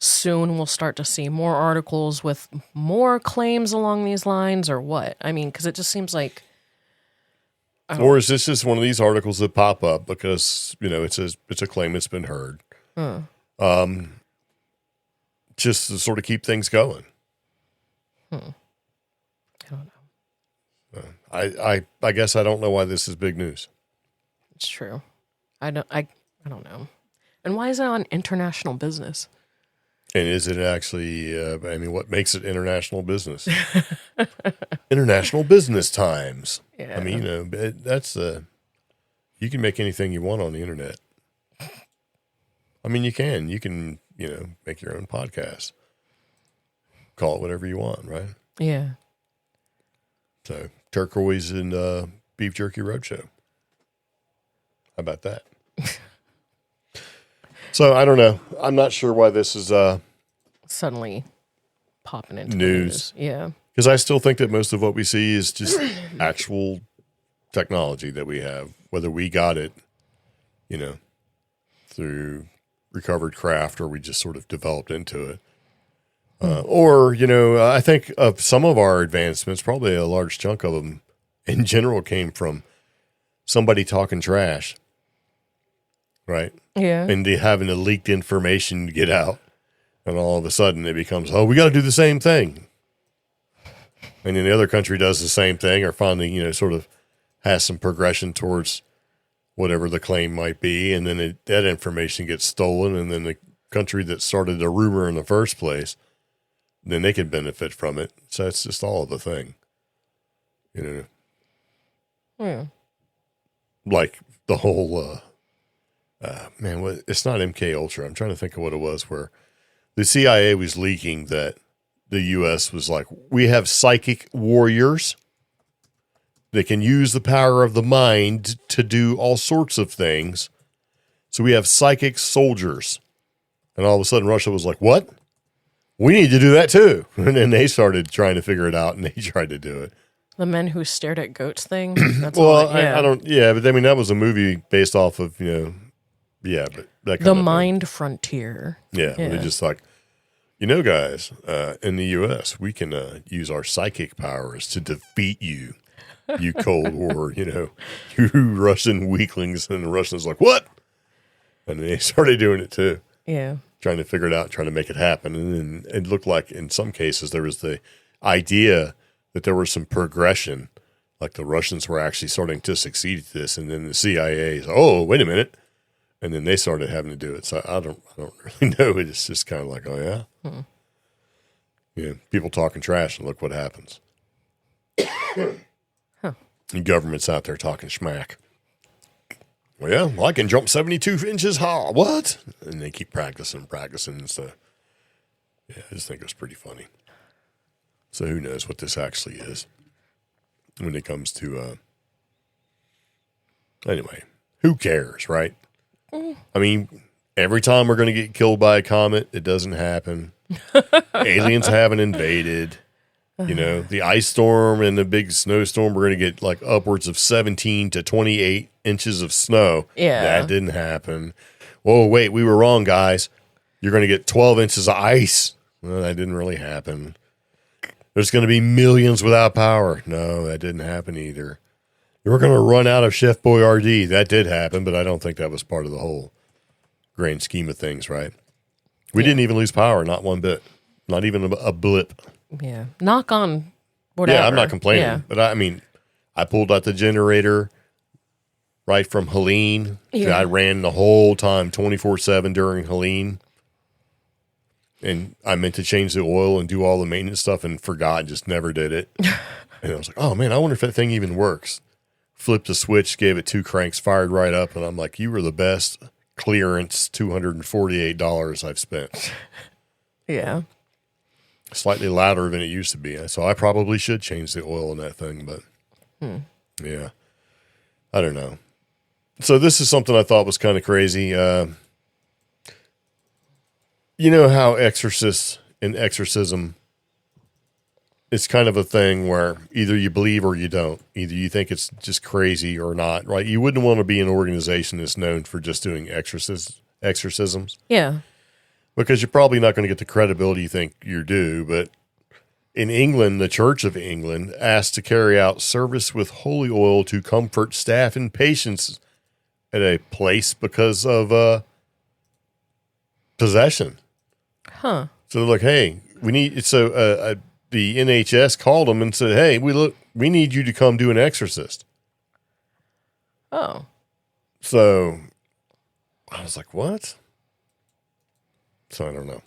soon we'll start to see more articles with more claims along these lines or what? I mean, because it just seems like... Or is this just one of these articles that pop up because, it's a claim that's been heard? Just to sort of keep things going. I don't know. I guess I don't know why this is big news. It's true. I don't know. And why is it on international business? And is it actually, what makes it international business? International Business Times. Yeah. I mean, that's you can make anything you want on the internet. I mean, you can, make your own podcast. Call it whatever you want, right? Yeah. So, Turquoise and Beef Jerky Roadshow. How about that? So, I don't know. I'm not sure why this is suddenly popping into news. Yeah. Because I still think that most of what we see is just actual technology that we have, whether we got it, through recovered craft or we just sort of developed into it. Or, I think of some of our advancements, probably a large chunk of them in general came from somebody talking trash, right? Yeah. And having the leaked information get out. And all of a sudden it becomes, we got to do the same thing. And then the other country does the same thing or finally, sort of has some progression towards whatever the claim might be. And then that information gets stolen. And then the country that started the rumor in the first place, then they can benefit from it. So it's just all of the thing. Yeah. Like the whole, it's not MK Ultra. I'm trying to think of what it was where the CIA was leaking that the U.S. was like, we have psychic warriors that can use the power of the mind to do all sorts of things. So we have psychic soldiers. And all of a sudden Russia was like, what? We need to do that too. And then they started trying to figure it out and they tried to do it. The men who stared at goats thing? That's well, but that was a movie based off of, but that kind The of Mind thing. Frontier. Yeah. They're just like, guys, in the U.S., we can use our psychic powers to defeat you, you Cold War, you Russian weaklings. And the Russians like, what? And they started doing it too. Yeah. Trying to figure it out, trying to make it happen. And then it looked like in some cases there was the idea that there was some progression, like the Russians were actually starting to succeed at this. And then the CIA is, oh, wait a minute. And then they started having to do it. So I don't really know. It's just kind of like, oh, yeah. People talking trash and look what happens. And government's out there talking schmack. Well, I can jump 72 inches high. What? And they keep practicing. So, yeah, I just think it was pretty funny. So who knows what this actually is when it comes to, anyway, who cares, right? I mean, every time we're going to get killed by a comet, it doesn't happen. Aliens haven't invaded. You know, the ice storm and the big snowstorm, we're going to get like upwards of 17 to 28 inches of snow. Yeah. That didn't happen. Whoa, wait, we were wrong, guys. You're going to get 12 inches of ice. Well, that didn't really happen. There's going to be millions without power. No, that didn't happen either. We're going to run out of Chef Boyardee. That did happen, but I don't think that was part of the whole grand scheme of things, right? We didn't even lose power, not one bit. Not even a blip. Yeah. Knock on whatever. Yeah, I'm not complaining. Yeah. But I pulled out the generator right from Helene. Yeah. I ran the whole time 24/7 during Helene. And I meant to change the oil and do all the maintenance stuff and forgot, just never did it. And I was like, oh man, I wonder if that thing even works. Flipped the switch, gave it 2 cranks, fired right up. And I'm like, you were the best clearance $248 I've spent. Yeah. Slightly louder than it used to be. So I probably should change the oil in that thing, but yeah, I don't know. So this is something I thought was kind of crazy. You know how exorcists and exorcism is kind of a thing where either you believe or you don't. Either you think it's just crazy or not, right? You wouldn't want to be an organization that's known for just doing exorcisms. Yeah. Because you're probably not going to get the credibility you think you're due. But in England, the Church of England asked to carry out service with holy oil to comfort staff and patients at a place because of possession. Huh. So they're like, hey, we need. So the NHS called them and said, hey, we need you to come do an exorcist. Oh. So I was like, what? So I don't know.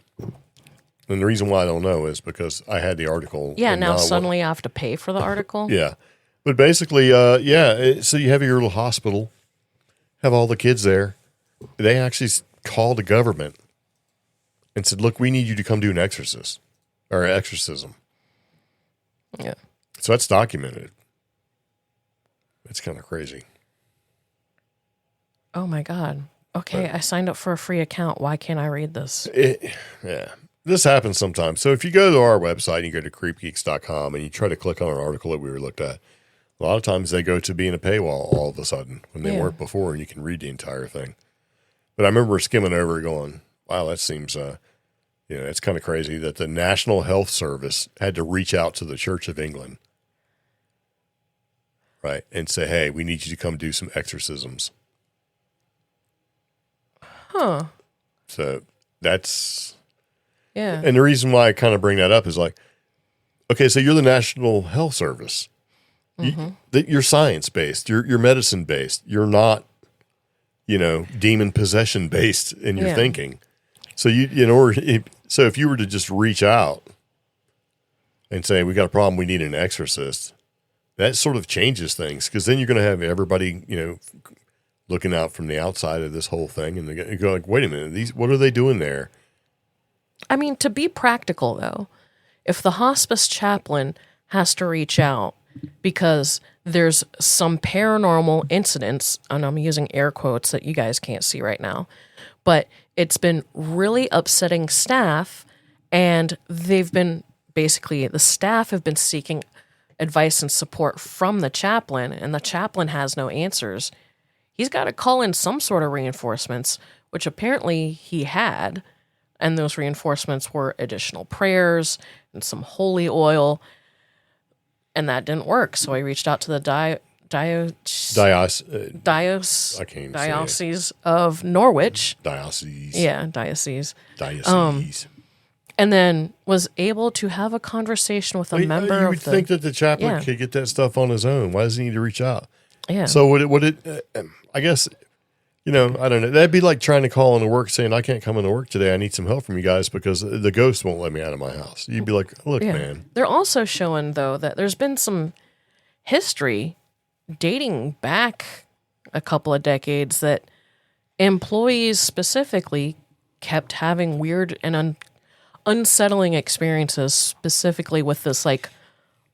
And the reason why I don't know is because I had the article. Yeah, now suddenly I have to pay for the article. Yeah. But basically, so you have your little hospital, have all the kids there. They actually called the government and said, look, we need you to come do an exorcism. Yeah. So that's documented. It's kind of crazy. Oh my God. Okay, I signed up for a free account. Why can't I read this? Yeah. This happens sometimes. So if you go to our website and you go to CreepGeeks.com and you try to click on an article that we were looked at, a lot of times they go to being a paywall all of a sudden when they weren't before, and you can read the entire thing. But I remember skimming over it going, wow, that seems, it's kind of crazy that the National Health Service had to reach out to the Church of England, right, and say, hey, we need you to come do some exorcisms. Huh. So that's... Yeah. And the reason why I kind of bring that up is like, okay, so you're the National Health Service. Mm-hmm. You're science-based. You're medicine-based. You're not, demon possession-based in your thinking. So so if you were to just reach out and say, we got a problem, we need an exorcist, that sort of changes things, because then you're going to have everybody, looking out from the outside of this whole thing, and they go like, wait a minute, what are they doing there? I mean, to be practical, though, if the hospice chaplain has to reach out because there's some paranormal incidents, and I'm using air quotes that you guys can't see right now, but it's been really upsetting staff, and the staff have been seeking advice and support from the chaplain, and the chaplain has no answers. He's got to call in some sort of reinforcements, which apparently he had. And those reinforcements were additional prayers and some holy oil. And that didn't work. So I reached out to the Diocese of Norwich. Diocese. Yeah, Diocese. And then was able to have a conversation with a member you of would think that the chaplain could get that stuff on his own. Why does he need to reach out? Yeah. So I guess, I don't know. That'd be like trying to call into work saying, I can't come into work today. I need some help from you guys because the ghost won't let me out of my house. You'd be like, look, man. They're also showing, though, that there's been some history dating back a couple of decades that employees specifically kept having weird and unsettling experiences, specifically with this like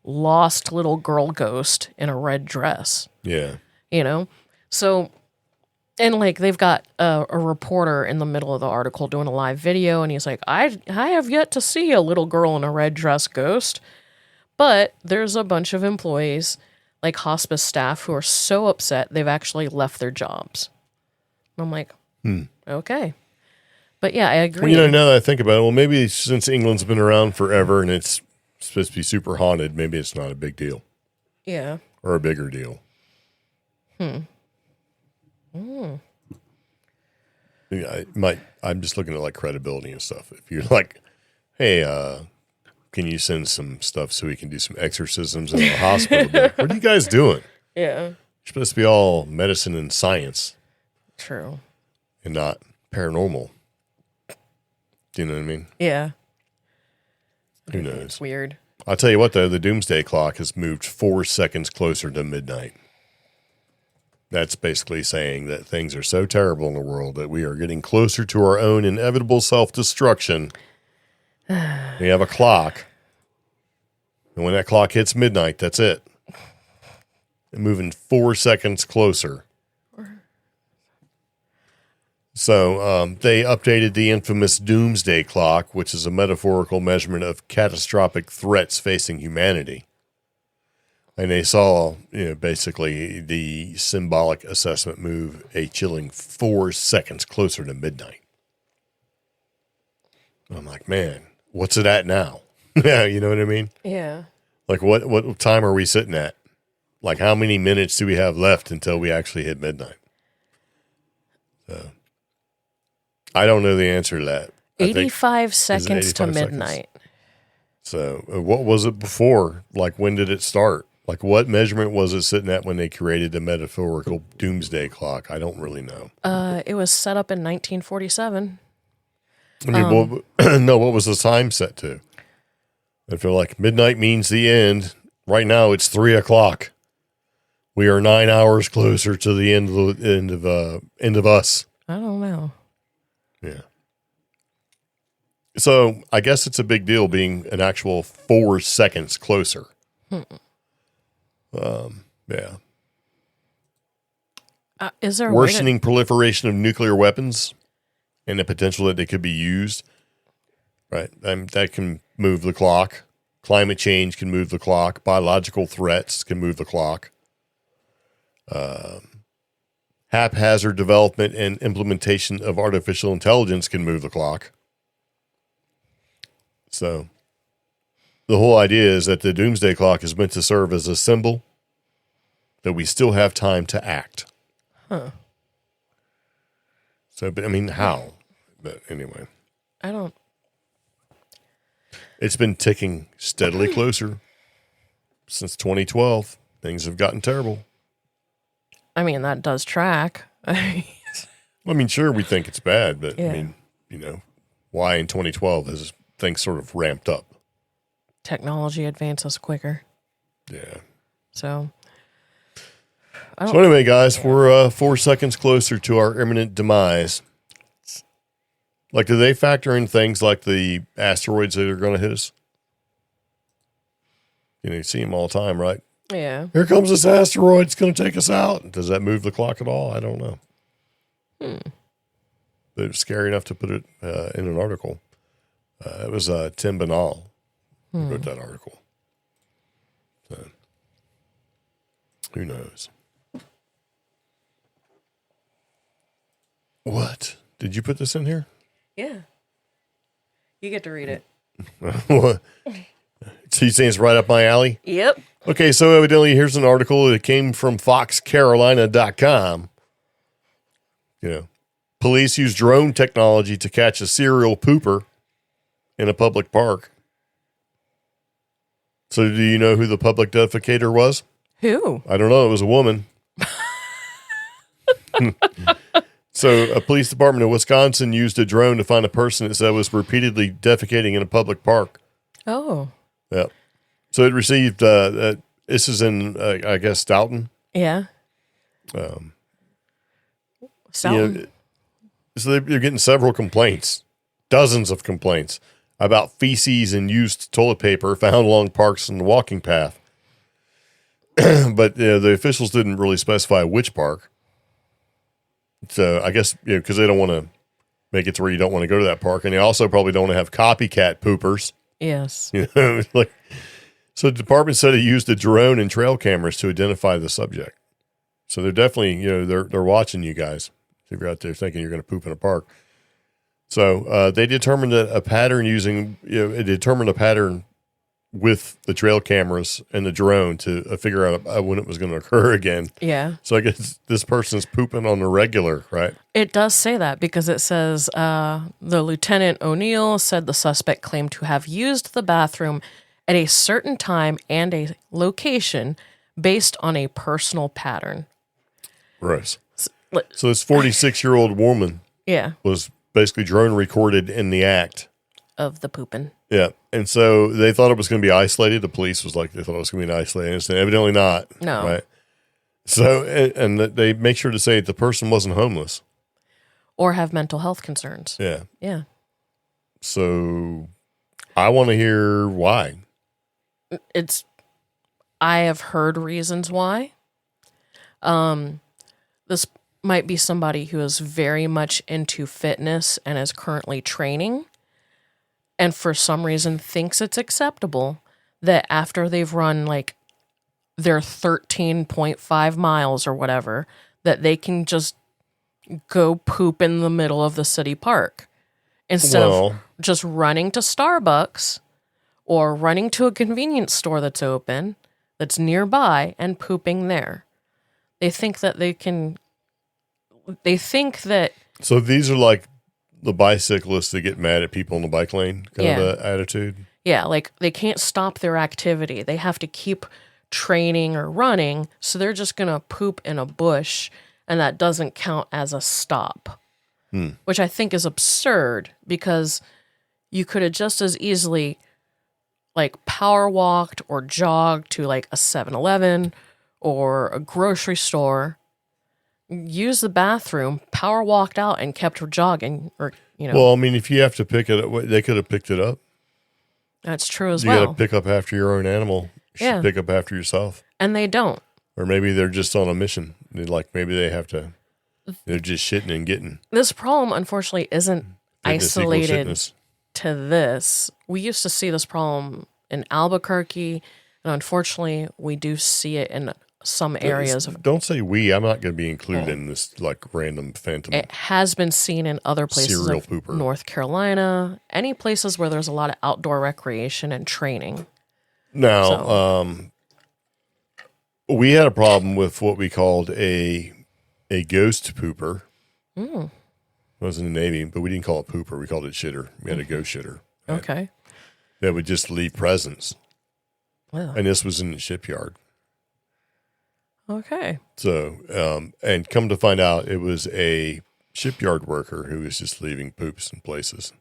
lost little girl ghost in a red dress. Yeah. You know? So, and like they've got a reporter in the middle of the article doing a live video, and he's like, I have yet to see a little girl in a red dress ghost. But there's a bunch of employees, like hospice staff, who are so upset they've actually left their jobs. And I'm like, okay. But yeah, I agree. Well, now that I think about it, well, maybe since England's been around forever and it's supposed to be super haunted, maybe it's not a big deal. Yeah. Or a bigger deal. Yeah, I'm just looking at like credibility and stuff. If you're like, hey, can you send some stuff so we can do some exorcisms in the hospital? Like, what are you guys doing? Yeah. You're supposed to be all medicine and science. True. And not paranormal. Do you know what I mean? Yeah. Who knows? It's weird. I'll tell you what, though, the Doomsday clock has moved 4 seconds closer to midnight. That's basically saying that things are so terrible in the world that we are getting closer to our own inevitable self-destruction. We have a clock. And when that clock hits midnight, that's it. They're moving 4 seconds closer. So they updated the infamous Doomsday clock, which is a metaphorical measurement of catastrophic threats facing humanity. And they saw, basically the symbolic assessment move a chilling 4 seconds closer to midnight. I'm like, man, what's it at now? Yeah, you know what I mean? Yeah. Like, what time are we sitting at? Like, how many minutes do we have left until we actually hit midnight? So, I don't know the answer to that. 85 seconds to 85 midnight. Seconds? So, what was it before? Like, when did it start? Like, what measurement was it sitting at when they created the metaphorical Doomsday clock? I don't really know. It was set up in 1947. I mean, what was the time set to? I feel like midnight means the end. Right now, it's 3 o'clock. We are 9 hours closer to the end of us. I don't know. Yeah. So I guess it's a big deal being an actual 4 seconds closer. Yeah. Is there a worsening proliferation of nuclear weapons and the potential that they could be used? Right. That can move the clock. Climate change can move the clock. Biological threats can move the clock. Haphazard development and implementation of artificial intelligence can move the clock. So the whole idea is that the Doomsday clock is meant to serve as a symbol that we still have time to act. Huh. So, but I mean, how? But anyway. I don't. It's been ticking steadily closer since 2012. Things have gotten terrible. I mean, that does track. I mean, sure, we think it's bad, but yeah. I mean, why in 2012 has things sort of ramped up? Technology advances quicker. Yeah. So anyway, guys, we're 4 seconds closer to our imminent demise. Like, do they factor in things like the asteroids that are going to hit us? You see them all the time, right? Yeah. Here comes this asteroid. It's going to take us out. Does that move the clock at all? I don't know. But it was scary enough to put it in an article. It was Tim Banal who wrote that article. So, who knows? What? Did you put this in here? Yeah. You get to read it. What? So you saying it's right up my alley? Yep. Okay, so evidently here's an article that came from foxcarolina.com. Police use drone technology to catch a serial pooper in a public park. So do you know who the public defecator was? Who? I don't know. It was a woman. So a police department in Wisconsin used a drone to find a person that was repeatedly defecating in a public park. Oh. Yeah. So it received, this is in, I guess, Stoughton. Yeah. so they're getting several complaints, dozens of complaints about feces and used toilet paper found along parks and the walking path. But the officials didn't really specify which park. So I guess, because they don't want to make it to where you don't want to go to that park. And they also probably don't want to have copycat poopers. Yes. So the department said it used a drone and trail cameras to identify the subject. So they're definitely, they're watching you guys. If you're out there thinking you're going to poop in a park. So they determined that a pattern with the trail cameras and the drone to figure out when it was going to occur again. Yeah. So I guess this person's pooping on the regular, right? It does say that because it says the Lieutenant O'Neill said the suspect claimed to have used the bathroom at a certain time and a location based on a personal pattern. Right. So this 46-year-old woman was basically drone recorded in the act of the pooping. Yeah. And so they thought it was going to be isolated. The police was like, they thought it was going to be an isolated incident. Evidently not. No. Right. So, and they make sure to say the person wasn't homeless. Or have mental health concerns. Yeah. Yeah. So I want to hear why. I have heard reasons why. This might be somebody who is very much into fitness and is currently training, and for some reason thinks it's acceptable that after they've run like their 13.5 miles or whatever, that they can just go poop in the middle of the city park instead of just running to Starbucks or running to a convenience store that's open, that's nearby, and pooping there. They think that So these are like the bicyclists that get mad at people in the bike lane kind of attitude. Yeah, like they can't stop their activity. They have to keep training or running, so they're just going to poop in a bush, and that doesn't count as a stop. Which I think is absurd, because you could have just as easily like power walked or jogged to like a 7-Eleven or a grocery store, use the bathroom, power walked out, and kept jogging. Or Well, I mean, if you have to pick it up, they could have picked it up. That's true as you well. You got to pick up after your own animal. You should pick up after yourself. And they don't. Or maybe they're just on a mission. Maybe they have to. They're just shitting and getting. This problem, unfortunately, isn't isolated to this. We used to see this problem in Albuquerque, and unfortunately, we do see it in some areas. Don't say we. I'm not going to be included in this like random phantom. It has been seen in other places Serial of pooper. North Carolina, any places where there's a lot of outdoor recreation and training. Now, we had a problem with what we called a ghost pooper. It was in the Navy, but we didn't call it pooper. We called it shitter. We had a ghost shitter. Right? Okay. That would just leave presents. Wow. And this was in the shipyard. Okay. So, and come to find out, it was a shipyard worker who was just leaving poops in places.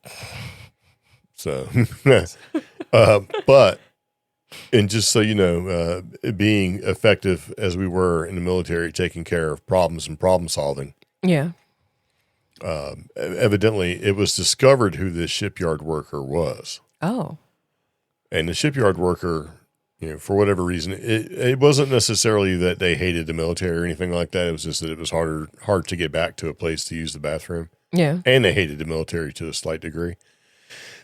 So, but, and just so you know, being effective as we were in the military, taking care of problems and problem solving. Yeah. Evidently, it was discovered who this shipyard worker was. Oh. And the shipyard worker, for whatever reason, it wasn't necessarily that they hated the military or anything like that. It was just that it was hard to get back to a place to use the bathroom. Yeah. And they hated the military to a slight degree.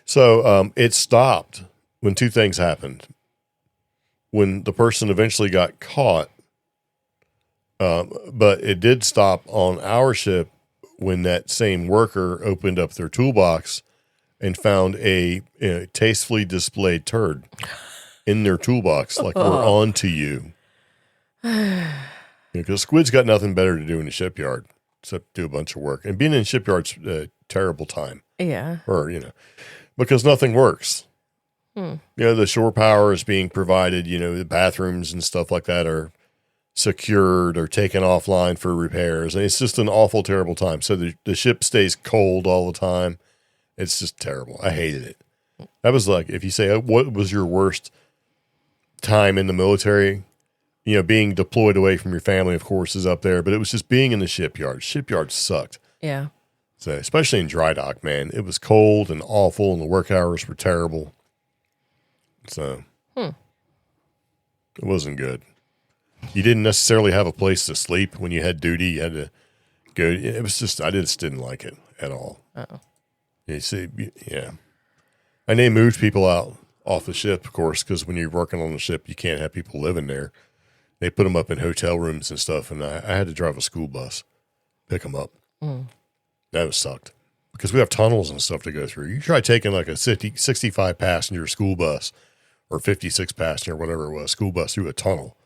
So it stopped when two things happened. When the person eventually got caught, but it did stop on our ship when that same worker opened up their toolbox and found a tastefully displayed turd in their toolbox, like we're on to you. Because squid's got nothing better to do in the shipyard except do a bunch of work. And being in the shipyard's a terrible time. Yeah. Or, because nothing works. The shore power is being provided, the bathrooms and stuff like that are secured or taken offline for repairs. And it's just an awful, terrible time. So the ship stays cold all the time. It's just terrible. I hated it. That was like, if you say, what was your worst time in the military? being deployed away from your family, of course, is up there, but it was just being in the shipyard. Shipyard sucked. Yeah. So, especially in dry dock, man, it was cold and awful, and the work hours were terrible. So, it wasn't good. You didn't necessarily have a place to sleep when you had duty. You had to go. It was just, I just didn't like it at all. Uh-oh. You see, yeah. And they moved people out off the ship, of course, because when you're working on the ship, you can't have people living there. They put them up in hotel rooms and stuff, and I had to drive a school bus, pick them up. That was sucked because we have tunnels and stuff to go through. You try taking like a 65 passenger school bus or 56 passenger, whatever it was, school bus through a tunnel.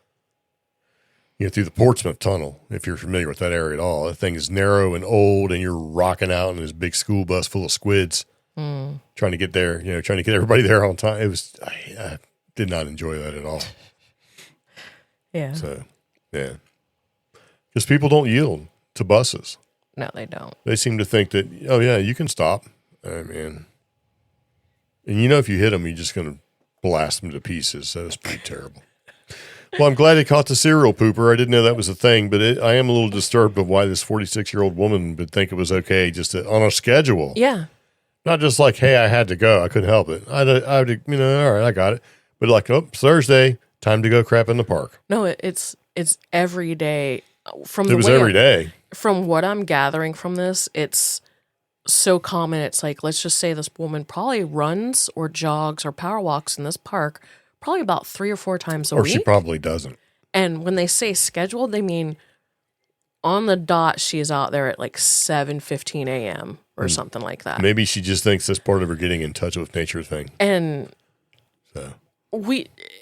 Through the Portsmouth Tunnel, if you're familiar with that area at all. That thing is narrow and old, and you're rocking out in this big school bus full of squids, trying to get there, trying to get everybody there on time. It was, I did not enjoy that at all. Yeah. So, yeah. Because people don't yield to buses. No, they don't. They seem to think that, oh, yeah, you can stop. I mean, and if you hit them, you're just going to blast them to pieces. That was pretty terrible. Well, I'm glad they caught the serial pooper. I didn't know that was a thing, but I am a little disturbed of why this 46-year-old woman would think it was okay just on a schedule. Yeah. Not just like, hey, I had to go. I couldn't help it. I would, all right, I got it. But like, oh, Thursday, time to go crap in the park. No, it's every day. Every day. From what I'm gathering from this, it's so common. It's like, let's just say this woman probably runs or jogs or power walks in this park probably about 3 or 4 times a week. Or she probably doesn't. And when they say scheduled, they mean on the dot, she's out there at like 7:15 a.m. or something like that. Maybe she just thinks that's part of her getting in touch with nature thing. And so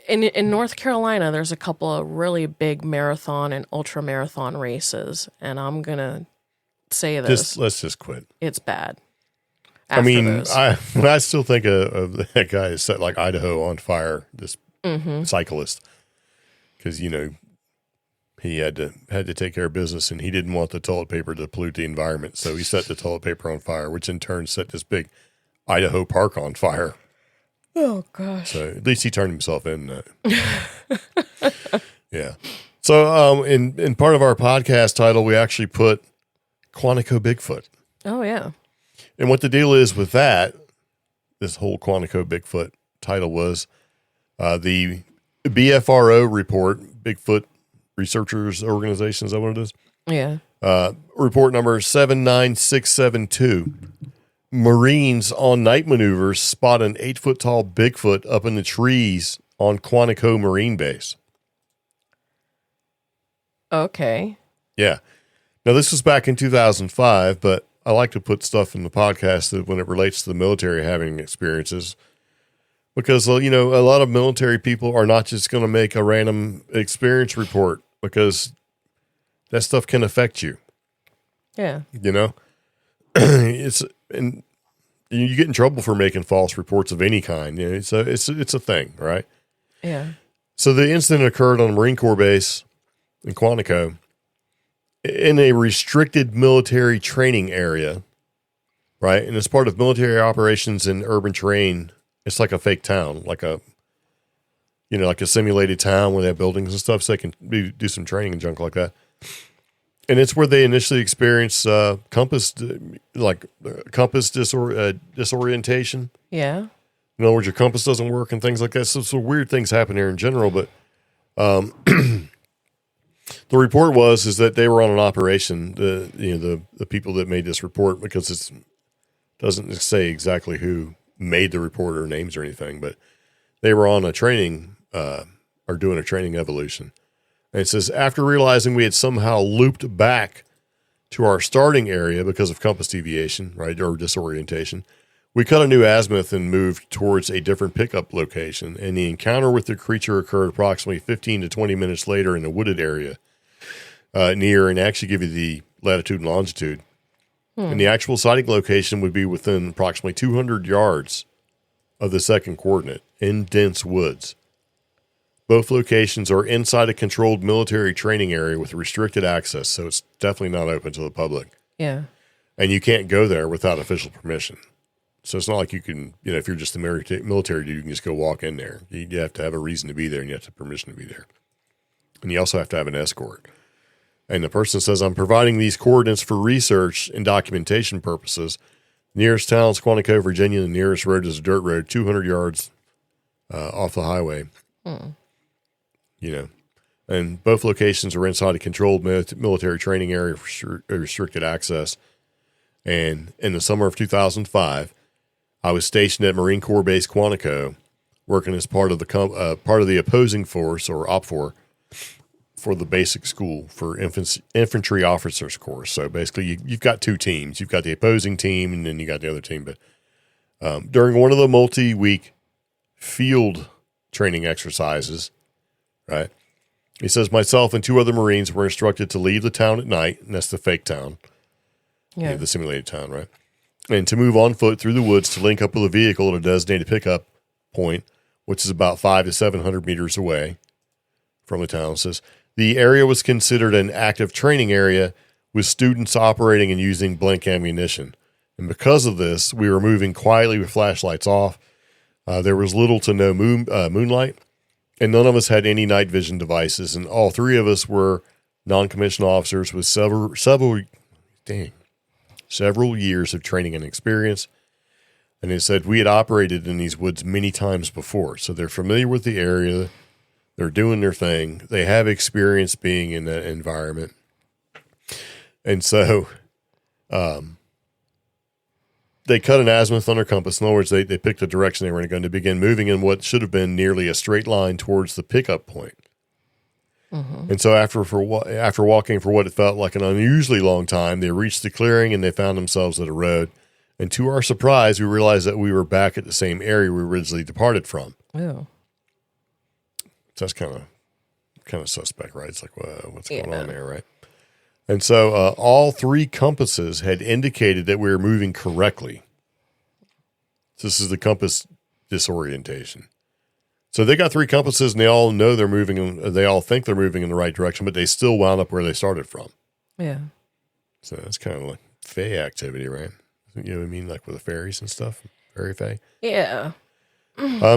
in North Carolina, there's a couple of really big marathon and ultra marathon races, and I'm gonna say this: let's just quit. It's bad. I mean, I still think of that guy who set like Idaho on fire. This cyclist, because he had to take care of business, and he didn't want the toilet paper to pollute the environment, so he set the toilet paper on fire, which in turn set this big Idaho park on fire. Oh gosh! So at least he turned himself in. Yeah. So in part of our podcast title, we actually put Quantico Bigfoot. Oh yeah. And what the deal is with that, this whole Quantico Bigfoot title was the BFRO report, Bigfoot Researchers Organization, is that what it is? Yeah. Report number 79672. Marines on night maneuvers spot an 8-foot-tall Bigfoot up in the trees on Quantico Marine Base. Okay. Yeah. Now, this was back in 2005, but I like to put stuff in the podcast that when it relates to the military having experiences, because, a lot of military people are not just going to make a random experience report because that stuff can affect you. Yeah. And you get in trouble for making false reports of any kind. So it's a thing, right? Yeah. So the incident occurred on a Marine Corps base in Quantico in a restricted military training area, right? And as part of military operations in urban terrain, it's like a fake town, like a simulated town where they have buildings and stuff, so they can do some training and junk like that. And it's where they initially experience compass disorientation. Yeah. In other words, your compass doesn't work and things like that. So weird things happen here in general. But the report is that they were on an operation. The people that made this report, because it doesn't say exactly who made the report or names or anything, but they were on a training or doing a training evolution. And it says, after realizing we had somehow looped back to our starting area because of compass deviation, right, or disorientation, we cut a new azimuth and moved towards a different pickup location. And the encounter with the creature occurred approximately 15 to 20 minutes later in a wooded area near, and actually give you the latitude and longitude. And the actual sighting location would be within approximately 200 yards of the second coordinate in dense woods. Both locations are inside a controlled military training area with restricted access, so it's definitely not open to the public. Yeah. And you can't go there without official permission. So it's not like you can, if you're just a military dude, you can just go walk in there. You have to have a reason to be there, and you have to have permission to be there. And you also have to have an escort. And the person says, I'm providing these coordinates for research and documentation purposes. Nearest town is Quantico, Virginia. The nearest road is a dirt road, 200 yards off the highway. You know, and both locations are inside a controlled military training area for restricted access. And in the summer of 2005, I was stationed at Marine Corps Base Quantico, working as part of the opposing force, or OPFOR, for the basic school for infantry officers course. So basically, you've got two teams. You've got the opposing team, and then you got the other team. But during one of the multi-week field training exercises, right? He says, myself and two other Marines were instructed to leave the town at night, and that's the fake town, the simulated town, right? And to move on foot through the woods to link up with a vehicle at a designated pickup point, which is about 500 to 700 meters away from the town. It says, the area was considered an active training area with students operating and using blank ammunition. And because of this, we were moving quietly with flashlights off. There was little to no moonlight, and none of us had any night vision devices. And all three of us were non-commissioned officers with several years of training and experience. And it said we had operated in these woods many times before. So they're familiar with the area. They're doing their thing. They have experience being in that environment. And so they cut an azimuth on their compass. In other words, they picked the direction they were going to begin moving in what should have been nearly a straight line towards the pickup point. And so after walking for what it felt like an unusually long time, they reached the clearing and they found themselves at a road. And to our surprise, we realized that we were back at the same area we originally departed from. Oh. So that's kind of suspect, right? It's like, what's going on there, right? And so all three compasses had indicated that we were moving correctly. So this is the compass disorientation. So they got three compasses, and they all know they're moving. They all think they're moving in the right direction, but they still wound up where they started from. Yeah. So that's kind of like fae activity, right? You know what I mean? Like with the fairies and stuff, fairy fae. Yeah.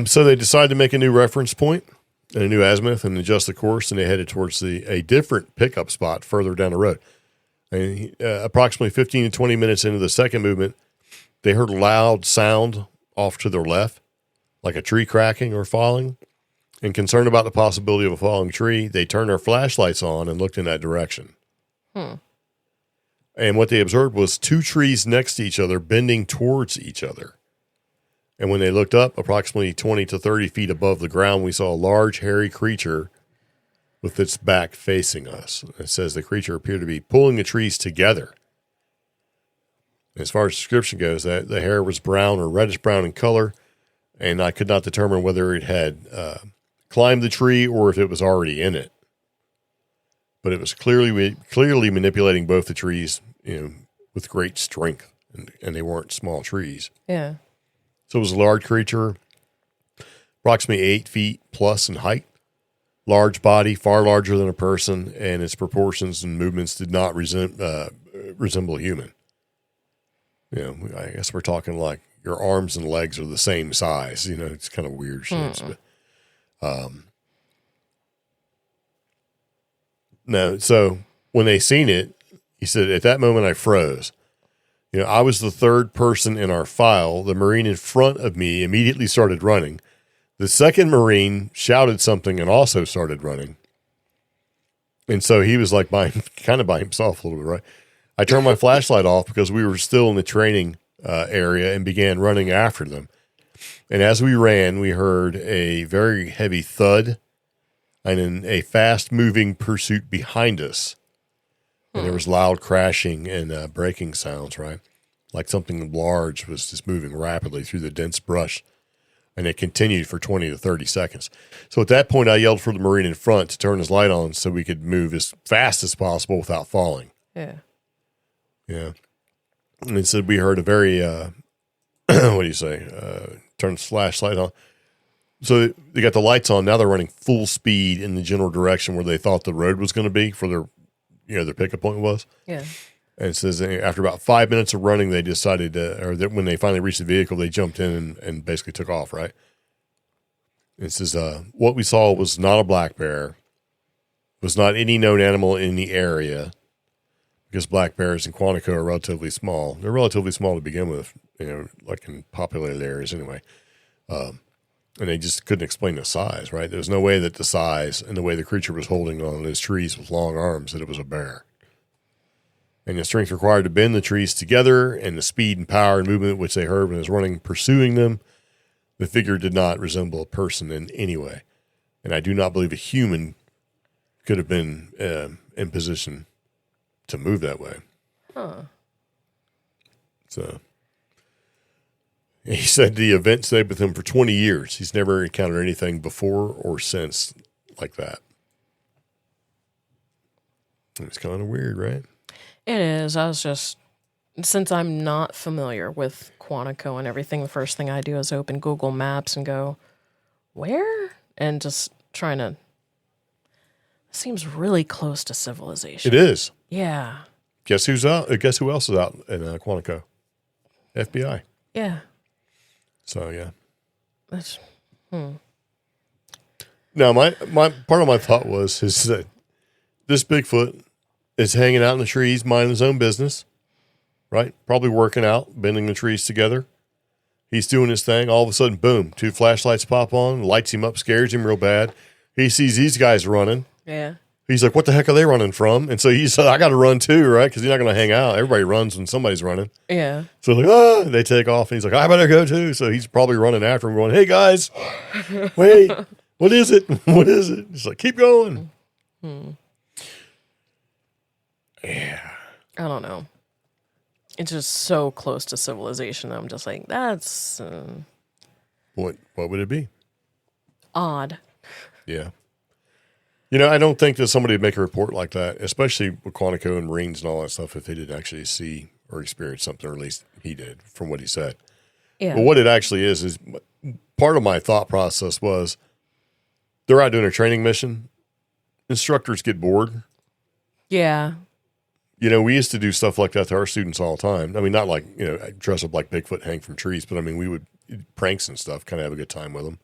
So they decided to make a new reference point and a new azimuth and adjust the course, and they headed towards a different pickup spot further down the road. And approximately 15 to 20 minutes into the second movement, they heard a loud sound off to their left, like a tree cracking or falling. And concerned about the possibility of a falling tree, they turned their flashlights on and looked in that direction. And what they observed was two trees next to each other bending towards each other. And when they looked up, approximately 20 to 30 feet above the ground, we saw a large, hairy creature with its back facing us. It says the creature appeared to be pulling the trees together. As far as description goes, that the hair was brown or reddish brown in color, and I could not determine whether it had climbed the tree or if it was already in it. But it was clearly manipulating both the trees, with great strength, and they weren't small trees. Yeah. So it was a large creature, approximately 8 feet plus in height, large body, far larger than a person, and its proportions and movements did not resemble a human. I guess we're talking like your arms and legs are the same size. It's kind of weird shapes. But, no, so when they seen it, he said, at that moment I froze. I was the third person in our file. The Marine in front of me immediately started running. The second Marine shouted something and also started running. And so he was like kind of by himself a little bit, right? I turned my flashlight off because we were still in the training area and began running after them. And as we ran, we heard a very heavy thud and in a fast-moving pursuit behind us. And there was loud crashing and breaking sounds, right? Like something large was just moving rapidly through the dense brush. And it continued for 20 to 30 seconds. So at that point, I yelled for the Marine in front to turn his light on so we could move as fast as possible without falling. Yeah. Yeah. And it said we heard a very, what do you say? Turn the flashlight on. So they got the lights on. Now they're running full speed in the general direction where they thought the road was going to be for their pickup point was. Yeah. And it says after about 5 minutes of running, they decided that when they finally reached the vehicle, they jumped in and basically took off, right? It says, what we saw was not a black bear. was not any known animal in the area because black bears in Quantico are relatively small. They're relatively small to begin with, like in populated areas anyway. And they just couldn't explain the size, right? There was no way that the size and the way the creature was holding on those trees with long arms that it was a bear. And the strength required to bend the trees together and the speed and power and movement which they heard when it was running, pursuing them, the figure did not resemble a person in any way. And I do not believe a human could have been in position to move that way. Huh. So he said the event stayed with him for 20 years. He's never encountered anything before or since like that. It's kind of weird, right? It is. I was just, since I'm not familiar with Quantico and everything, the first thing I do is open Google Maps and go, where? And just trying to, seems really close to civilization. It is. Yeah. Guess who's out? Guess who else is out in Quantico? FBI. Yeah. So, yeah. That's, Now, my part of my thought was is that this Bigfoot is hanging out in the trees, minding his own business, right? Probably working out, bending the trees together. He's doing his thing. All of a sudden, boom, 2 flashlights pop on, lights him up, scares him real bad. He sees these guys running. yeah. He's like, what the heck are they running from? And so he said, I got to run too, right? Because he's not going to hang out. Everybody runs when somebody's running. Yeah. So like, they take off. And he's like, I better go too. So he's probably running after him going, hey, guys, wait, what is it? What is it? He's like, keep going. Yeah. I don't know. It's just so close to civilization. I'm just like, that's What would it be? odd. Yeah. I don't think that somebody would make a report like that, especially with Quantico and Marines and all that stuff, if they didn't actually see or experience something, or at least he did from what he said. Yeah. But what it actually is part of my thought process was they're out doing a training mission. Instructors get bored. Yeah. We used to do stuff like that to our students all the time. I mean, not like, dress up like Bigfoot, hang from trees, but I mean, we would pranks and stuff, kind of have a good time with them.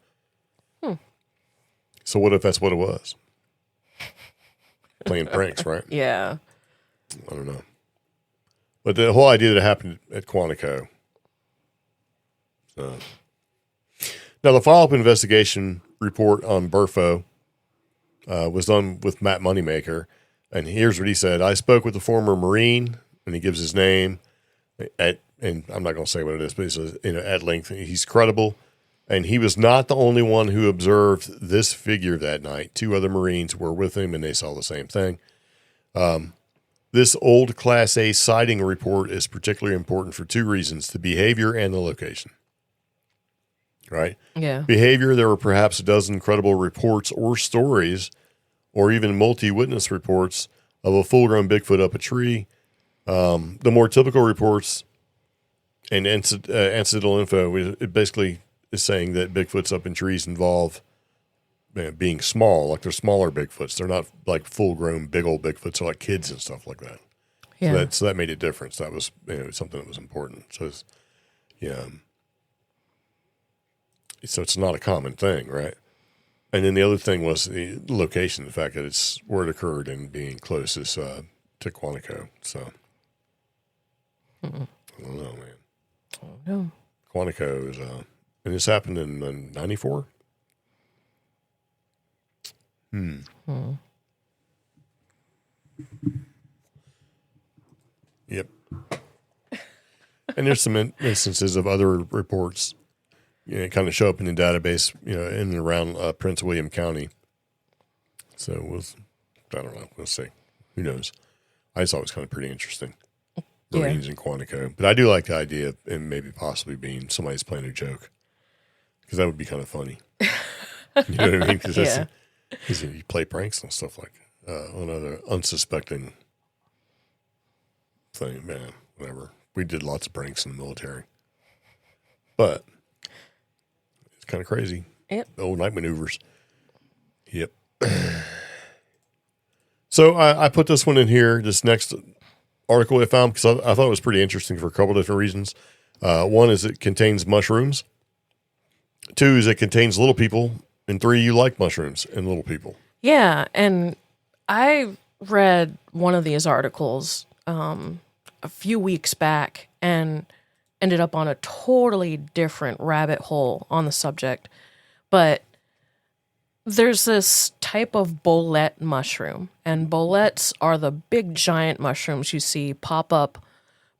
So what if that's what it was? Playing pranks, right? Yeah. I don't know. But the whole idea that it happened at Quantico. So. Now, the follow-up investigation report on Burfo was done with Matt Moneymaker. And here's what he said. I spoke with the former Marine, and he gives his name, and I'm not going to say what it is, but he says, at length, he's credible. And he was not the only one who observed this figure that night. 2 other Marines were with him, and they saw the same thing. This old Class A sighting report is particularly important for 2 reasons, the behavior and the location. Right? Yeah. Behavior, there were perhaps a dozen credible reports or stories, or even multi-witness reports of a full-grown Bigfoot up a tree. The more typical reports and incidental info, it basically is saying that Bigfoots up in trees involve being small, like they're smaller Bigfoots. They're not like full-grown big old Bigfoots, they're like kids and stuff like that. Yeah. So that made a difference. That was something that was important. So it's not a common thing, right? And then the other thing was the location, the fact that it's where it occurred and being closest to Quantico. So, I don't know, man. I don't know. Quantico is, and this happened in 94? Yep. And there's some instances of other reports kind of show up in the database, in and around Prince William County. So I don't know. We'll see. Who knows? I just thought it was kind of pretty interesting. Marines in Quantico. But I do like the idea of it maybe possibly being somebody's playing a joke. Because that would be kind of funny. You know what I mean? Because you play pranks and stuff like on other unsuspecting thing. Man, whatever. We did lots of pranks in the military. But it's kind of crazy. Yep. The old night maneuvers. Yep. So I put this one in here, this next article I found, because I thought it was pretty interesting for a couple different reasons. One is it contains mushrooms. 2 is it contains little people. And 3, you like mushrooms and little people. Yeah, and I read one of these articles a few weeks back and ended up on a totally different rabbit hole on the subject. But there's this type of bolete mushroom, and boletes are the big giant mushrooms you see pop up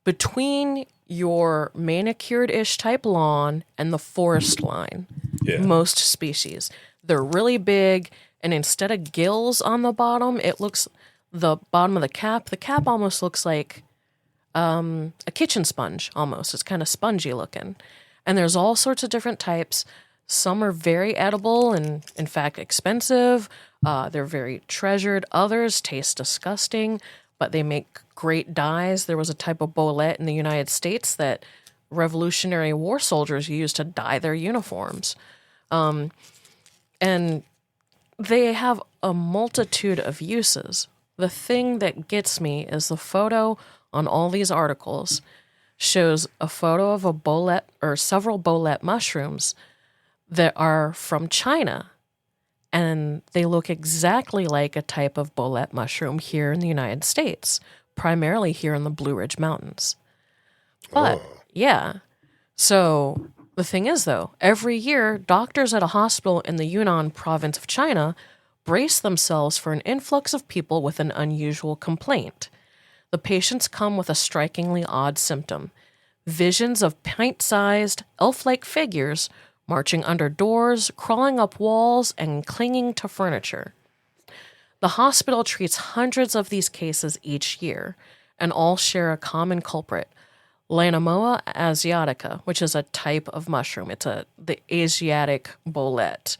between your manicured-ish type lawn and the forest line. Yeah. Most species. They're really big, and instead of gills on the bottom, it looks, the bottom of the cap almost looks like a kitchen sponge almost. It's kind of spongy looking. And there's all sorts of different types. Some are very edible and, in fact, expensive. They're very treasured. Others taste disgusting, but they make great dyes. There was a type of bolete in the United States that Revolutionary War soldiers used to dye their uniforms. And they have a multitude of uses. The thing that gets me is the photo on all these articles shows a photo of a bolete or several bolete mushrooms that are from China, and they look exactly like a type of bolete mushroom here in the United States, primarily here in the Blue Ridge Mountains. But, yeah. So, the thing is, though, every year, doctors at a hospital in the Yunnan province of China brace themselves for an influx of people with an unusual complaint. The patients come with a strikingly odd symptom: visions of pint-sized, elf-like figures marching under doors, crawling up walls, and clinging to furniture. The hospital treats hundreds of these cases each year, and all share a common culprit: Lanomoa asiatica, which is a type of mushroom. It's the Asiatic bolete,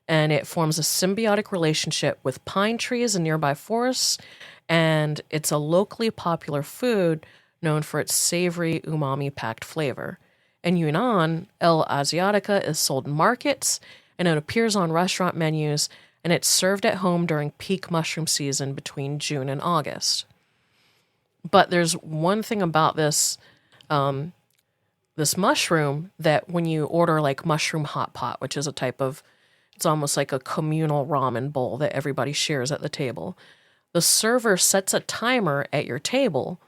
and it forms a symbiotic relationship with pine trees in nearby forests, and it's a locally popular food known for its savory, umami-packed flavor. In Yunnan, L. asiatica is sold in markets, and it appears on restaurant menus, and it's served at home during peak mushroom season between June and August. But there's one thing about this this mushroom that when you order like mushroom hot pot, which is a type of, it's almost like a communal ramen bowl that everybody shares at the table, the server sets a timer at your table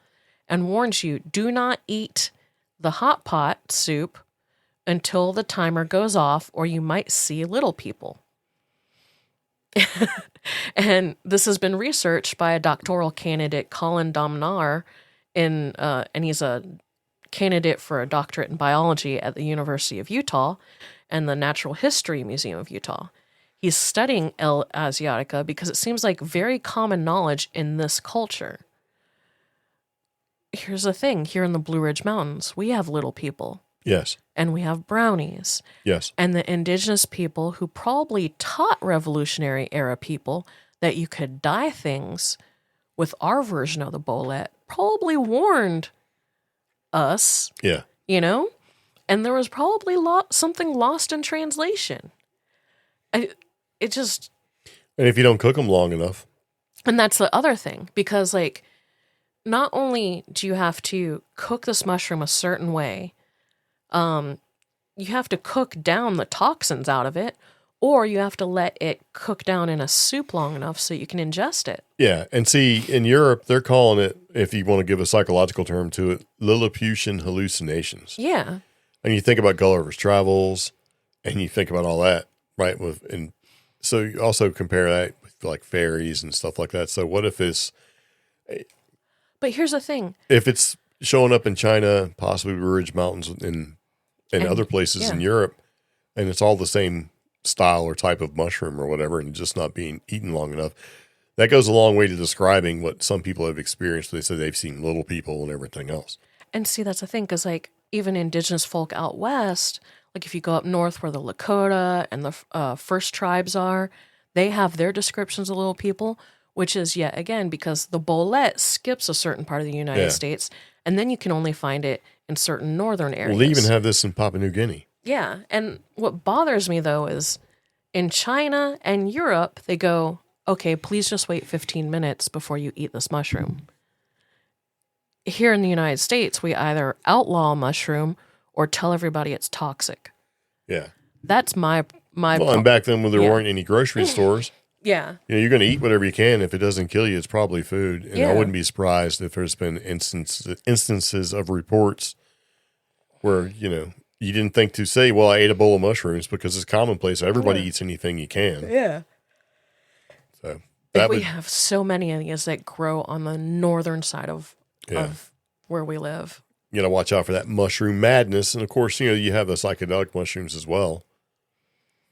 and warns you, do not eat the hot pot soup until the timer goes off, or you might see little people. And this has been researched by a doctoral candidate, Colin Domnar, and he's a candidate for a doctorate in biology at the University of Utah and the Natural History Museum of Utah. He's studying L. asiatica because it seems like very common knowledge in this culture. Here's the thing. Here in the Blue Ridge Mountains, we have little people. Yes. And we have brownies. Yes. And the indigenous people who probably taught Revolutionary Era people that you could dye things with our version of the bolete probably warned us. Yeah. You know? And there was probably something lost in translation. It just... And if you don't cook them long enough. And that's the other thing. Because, like, not only do you have to cook this mushroom a certain way, you have to cook down the toxins out of it, or you have to let it cook down in a soup long enough so you can ingest it. Yeah. And see, in Europe, they're calling it, if you want to give a psychological term to it, Lilliputian hallucinations. Yeah. And you think about Gulliver's Travels, and you think about all that, right? And so you also compare that with like fairies and stuff like that. So what if it's... But here's the thing. If it's showing up in China, possibly Blue Ridge Mountains, and other places in Europe, and it's all the same style or type of mushroom or whatever, and just not being eaten long enough, that goes a long way to describing what some people have experienced. They say they've seen little people and everything else. And see, that's the thing, because like even indigenous folk out west, like if you go up north where the Lakota and the First Tribes are, they have their descriptions of little people, which is yet again because the bolete skips a certain part of the United States, and then you can only find it in certain northern areas. Well, they even have this in Papua New Guinea. Yeah, and what bothers me, though, is in China and Europe, they go, okay, please just wait 15 minutes before you eat this mushroom. Here in the United States, we either outlaw a mushroom or tell everybody it's toxic. Yeah. That's my Well, and back then when there weren't any grocery stores, Yeah. You're going to eat whatever you can. If it doesn't kill you, it's probably food. And I wouldn't be surprised if there's been instances of reports where, you didn't think to say, well, I ate a bowl of mushrooms, because it's commonplace. Everybody eats anything you can. Yeah. So we have so many of these that grow on the northern side of where we live. You got to watch out for that mushroom madness. And of course, you have the psychedelic mushrooms as well.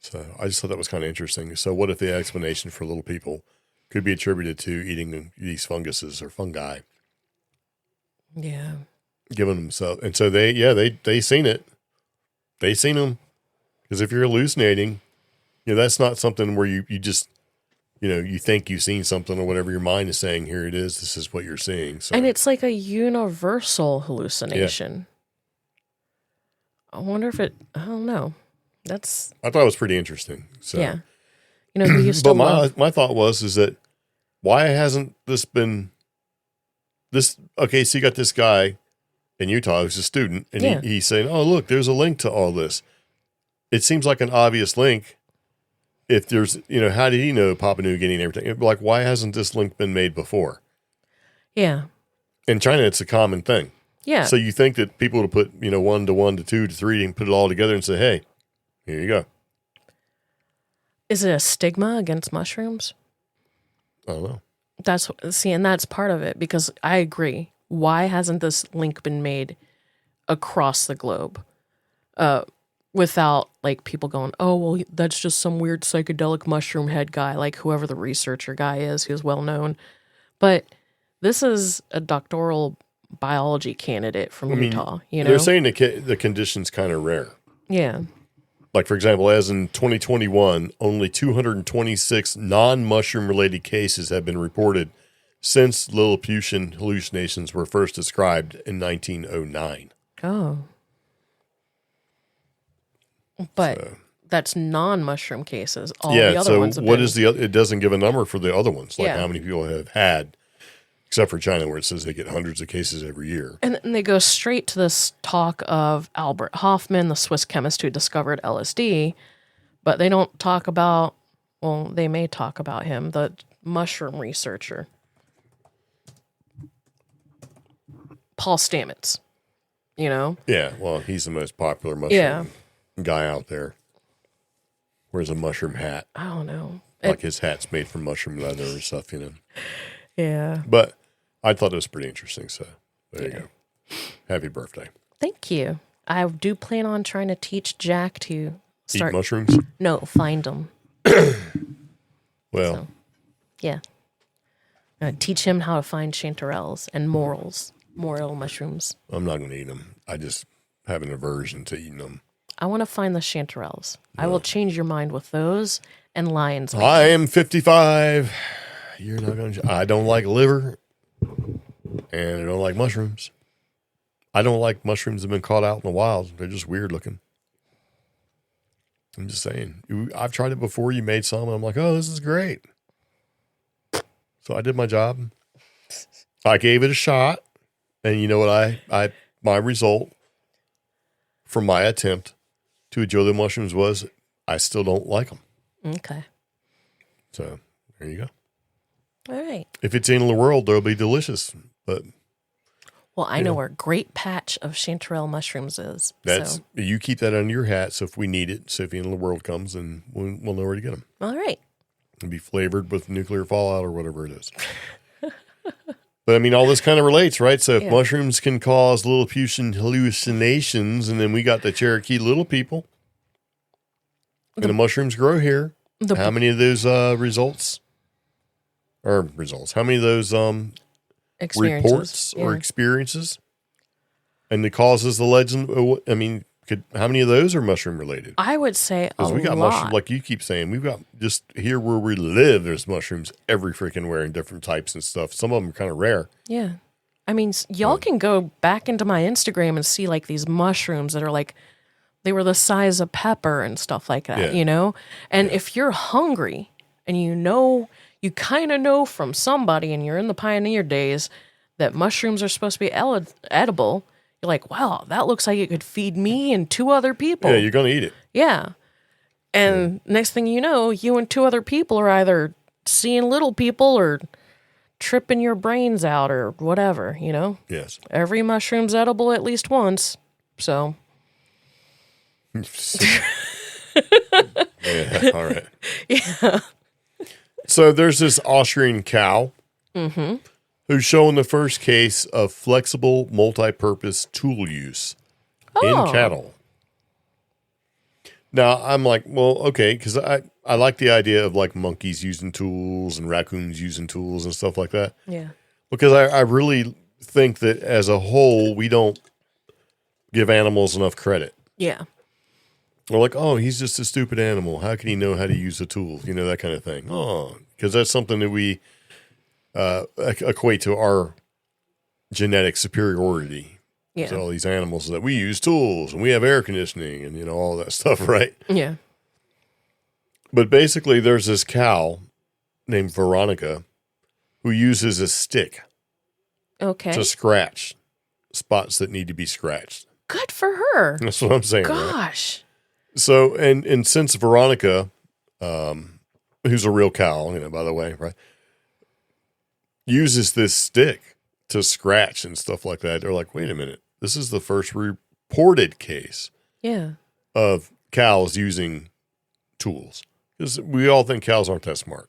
So I just thought that was kind of interesting. So what if the explanation for little people could be attributed to eating these funguses or fungi? Yeah. Giving themselves. And so they seen it. They seen them. Because if you're hallucinating, that's not something where you just, you think you've seen something or whatever your mind is saying, here it is, this is what you're seeing. So. And it's like a universal hallucination. Yeah. I wonder if I don't know. I thought it was pretty interesting. So. Yeah. We used to my thought is that why hasn't this been this? Okay, so you got this guy in Utah who's a student, and he's saying, oh, look, there's a link to all this. It seems like an obvious link. If there's, how did he know Papua New Guinea and everything? Like, why hasn't this link been made before? Yeah. In China, it's a common thing. Yeah. So you think that people would put, 1 to 1 to 2 to 3 and put it all together and say, hey, here you go. Is it a stigma against mushrooms? I don't know. And that's part of it, because I agree. Why hasn't this link been made across the globe? Without like people going, oh, well, that's just some weird psychedelic mushroom head guy, like whoever the researcher guy is, who's well known. But this is a doctoral biology candidate from Utah. They're saying the condition's kind of rare. Yeah. Like, for example, as in 2021, only 226 non-mushroom related cases have been reported since Lilliputian hallucinations were first described in 1909. Oh. But that's non-mushroom cases. All the other ones have what is the other? It doesn't give a number for the other ones, like how many people have had, except for China, where it says they get hundreds of cases every year. And they go straight to this talk of Albert Hofmann, the Swiss chemist who discovered LSD, but they don't talk about, well, they may talk about him, the mushroom researcher, Paul Stamets, Yeah, well, he's the most popular mushroom guy out there. Wears a mushroom hat. I don't know. Like his hat's made from mushroom leather or stuff, Yeah. But I thought it was pretty interesting, so there you go. Happy birthday. Thank you. I do plan on trying to teach Jack to start... Eat mushrooms? No, find them. Well. Yeah. Teach him how to find chanterelles and morel mushrooms. I'm not going to eat them. I just have an aversion to eating them. I want to find the chanterelles. No. I will change your mind with those and lion's mane. I am 55. You're not going to... I don't like liver, and I don't like mushrooms. I don't like mushrooms that have been caught out in the wild. They're just weird looking. I'm just saying. I've tried it before. You made some, and I'm like, oh, this is great. So I did my job. I gave it a shot, and you know what? My result from my attempt to enjoy the mushrooms was I still don't like them. Okay. So there you go. All right. If it's in the world, they'll be delicious. But well, I know where a great patch of chanterelle mushrooms is. You keep that under your hat. So if we need it, so if the end of the world comes, then we'll know where to get them. All right. And be flavored with nuclear fallout or whatever it is. But I mean, all this kind of relates, right? So if mushrooms can cause Lilliputian hallucinations, and then we got the Cherokee little people, and the mushrooms grow here, how many of those results? How many of those reports or experiences? And the causes, the legend, I mean, how many of those are mushroom related? I would say a lot. We got mushrooms, like you keep saying, we've got just here where we live, there's mushrooms every freaking where in different types and stuff. Some of them are kind of rare. Yeah. I mean, y'all can go back into my Instagram and see like these mushrooms that are like, they were the size of pepper and stuff like that, And if you're hungry and you kind of know from somebody and you're in the pioneer days that mushrooms are supposed to be edible, you're like, wow, that looks like it could feed me and 2 other people. Yeah, you're going to eat it. Yeah. And next thing you know, you and 2 other people are either seeing little people or tripping your brains out or whatever, you know? Yes. Every mushroom's edible at least once. So. Yeah, all right. Yeah. So there's this Austrian cow who's showing the first case of flexible multi-purpose tool use in cattle. Now, I'm like, well, okay, because I like the idea of like monkeys using tools and raccoons using tools and stuff like that. Yeah. Because I really think that as a whole, we don't give animals enough credit. Yeah. We're like, oh, he's just a stupid animal. How can he know how to use a tool? You know, that kind of thing. Oh, because that's something that we equate to our genetic superiority. Yeah. So all these animals that we use tools and we have air conditioning and, you know, all that stuff, right? Yeah. But basically, there's this cow named Veronica who uses a stick to scratch spots that need to be scratched. Good for her. That's what I'm saying. Gosh. Right? So, and since Veronica, who's a real cow, you know, by the way, right, uses this stick to scratch and stuff like that, they're like, wait a minute, this is the first reported case of cows using tools. Because we all think cows aren't that smart.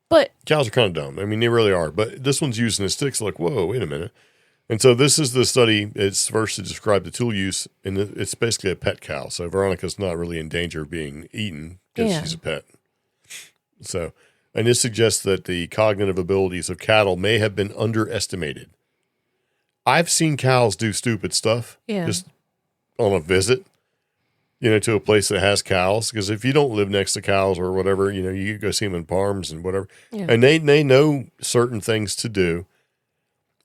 But cows are kind of dumb. I mean, they really are. But this one's using a stick. So like, whoa, wait a minute. And so this is the study. It's first to describe the tool use, and it's basically a pet cow. So Veronica's not really in danger of being eaten because she's a pet. So, and this suggests that the cognitive abilities of cattle may have been underestimated. I've seen cows do stupid stuff just on a visit, you know, to a place that has cows. Because if you don't live next to cows or whatever, you know, you go see them in farms and whatever. Yeah. And they know certain things to do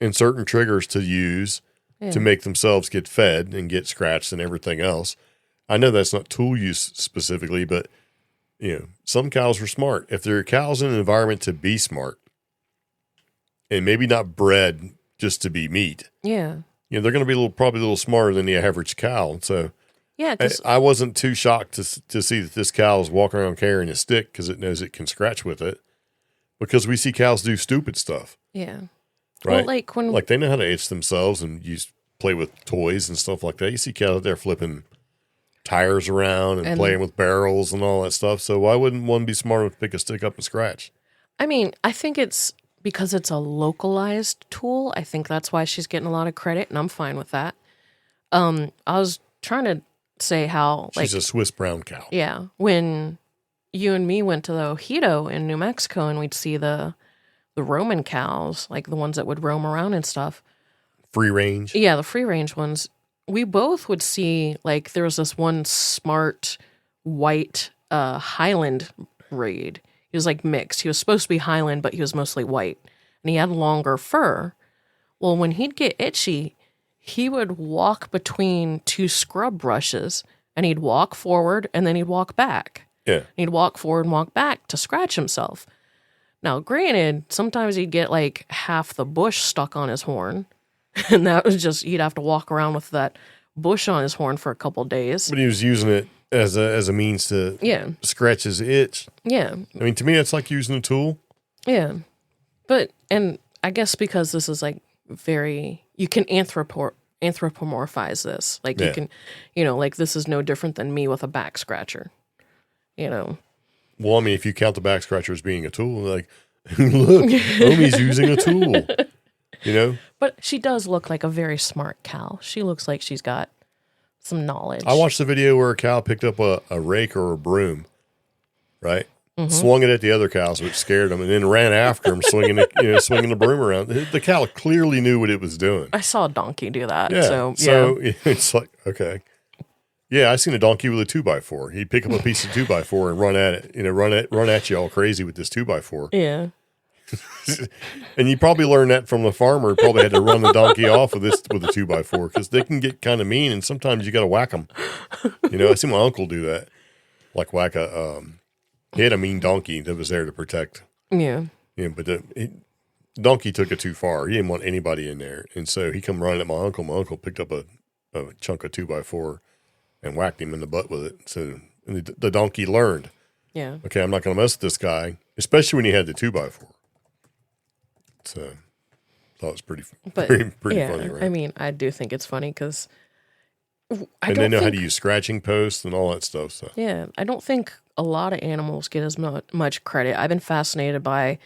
and certain triggers to use to make themselves get fed and get scratched and everything else. I know that's not tool use specifically, but, you know, some cows are smart. If there are cows in an environment to be smart and maybe not bred just to be meat, you know, they're going to be probably a little smarter than the average cow. So I wasn't too shocked to see that this cow is walking around carrying a stick because it knows it can scratch with it, because we see cows do stupid stuff. Yeah. Right. Well, like they know how to itch themselves and play with toys and stuff like that. You see cows out there flipping tires around and playing with barrels and all that stuff. So why wouldn't one be smart enough to pick a stick up and scratch? I mean, I think it's because it's a localized tool. I think that's why she's getting a lot of credit, and I'm fine with that. I was trying to say how she's a Swiss brown cow. Yeah. When you and me went to the Ojito in New Mexico and we'd see the Roman cows, like the ones that would roam around and stuff. Free range? Yeah, the free range ones. We both would see, like, there was this one smart white Highland breed. He was like mixed. He was supposed to be Highland, but he was mostly white. And he had longer fur. Well, when he'd get itchy, he would walk between two scrub brushes, and he'd walk forward and then he'd walk back. Yeah. And he'd walk forward and walk back to scratch himself. Now, granted, sometimes he'd get like half the bush stuck on his horn, and that was just, he'd have to walk around with that bush on his horn for a couple days. But he was using it as a means to scratch his itch. Yeah. I mean, to me, it's like using a tool. Yeah. But, and I guess because this is like you can anthropomorphize this. Like you can, you know, like this is no different than me with a back scratcher, you know. Well, I mean, if you count the back scratcher as being a tool, like, look, Omi's using a tool, you know? But she does look like a very smart cow. She looks like she's got some knowledge. I watched the video where a cow picked up a rake or a broom, right? Swung it at the other cows, which scared them, and then ran after them, swinging the broom around. The cow clearly knew what it was doing. I saw a donkey do that. Yeah. So it's like, okay. Yeah, I seen a donkey with a 2x4. He'd pick up a piece of 2x4 and run at it, you know, run at you all crazy with this 2x4. Yeah. And you probably learned that from the farmer. He probably had to run the donkey off with a 2x4 because they can get kind of mean, and sometimes you got to whack them. You know, I seen my uncle do that, like whack he had a mean donkey that was there to protect. Yeah. Yeah, but the donkey took it too far. He didn't want anybody in there, and so he come running at my uncle. My uncle picked up a chunk of 2x4 and whacked him in the butt with it. So the donkey learned. Yeah. Okay, I'm not going to mess with this guy especially when he had the 2x4. So, thought it was pretty funny, right? I mean, I do think it's funny because and they know how to use scratching posts and all that stuff. So yeah, I don't think a lot of animals get as much credit. I've been fascinated by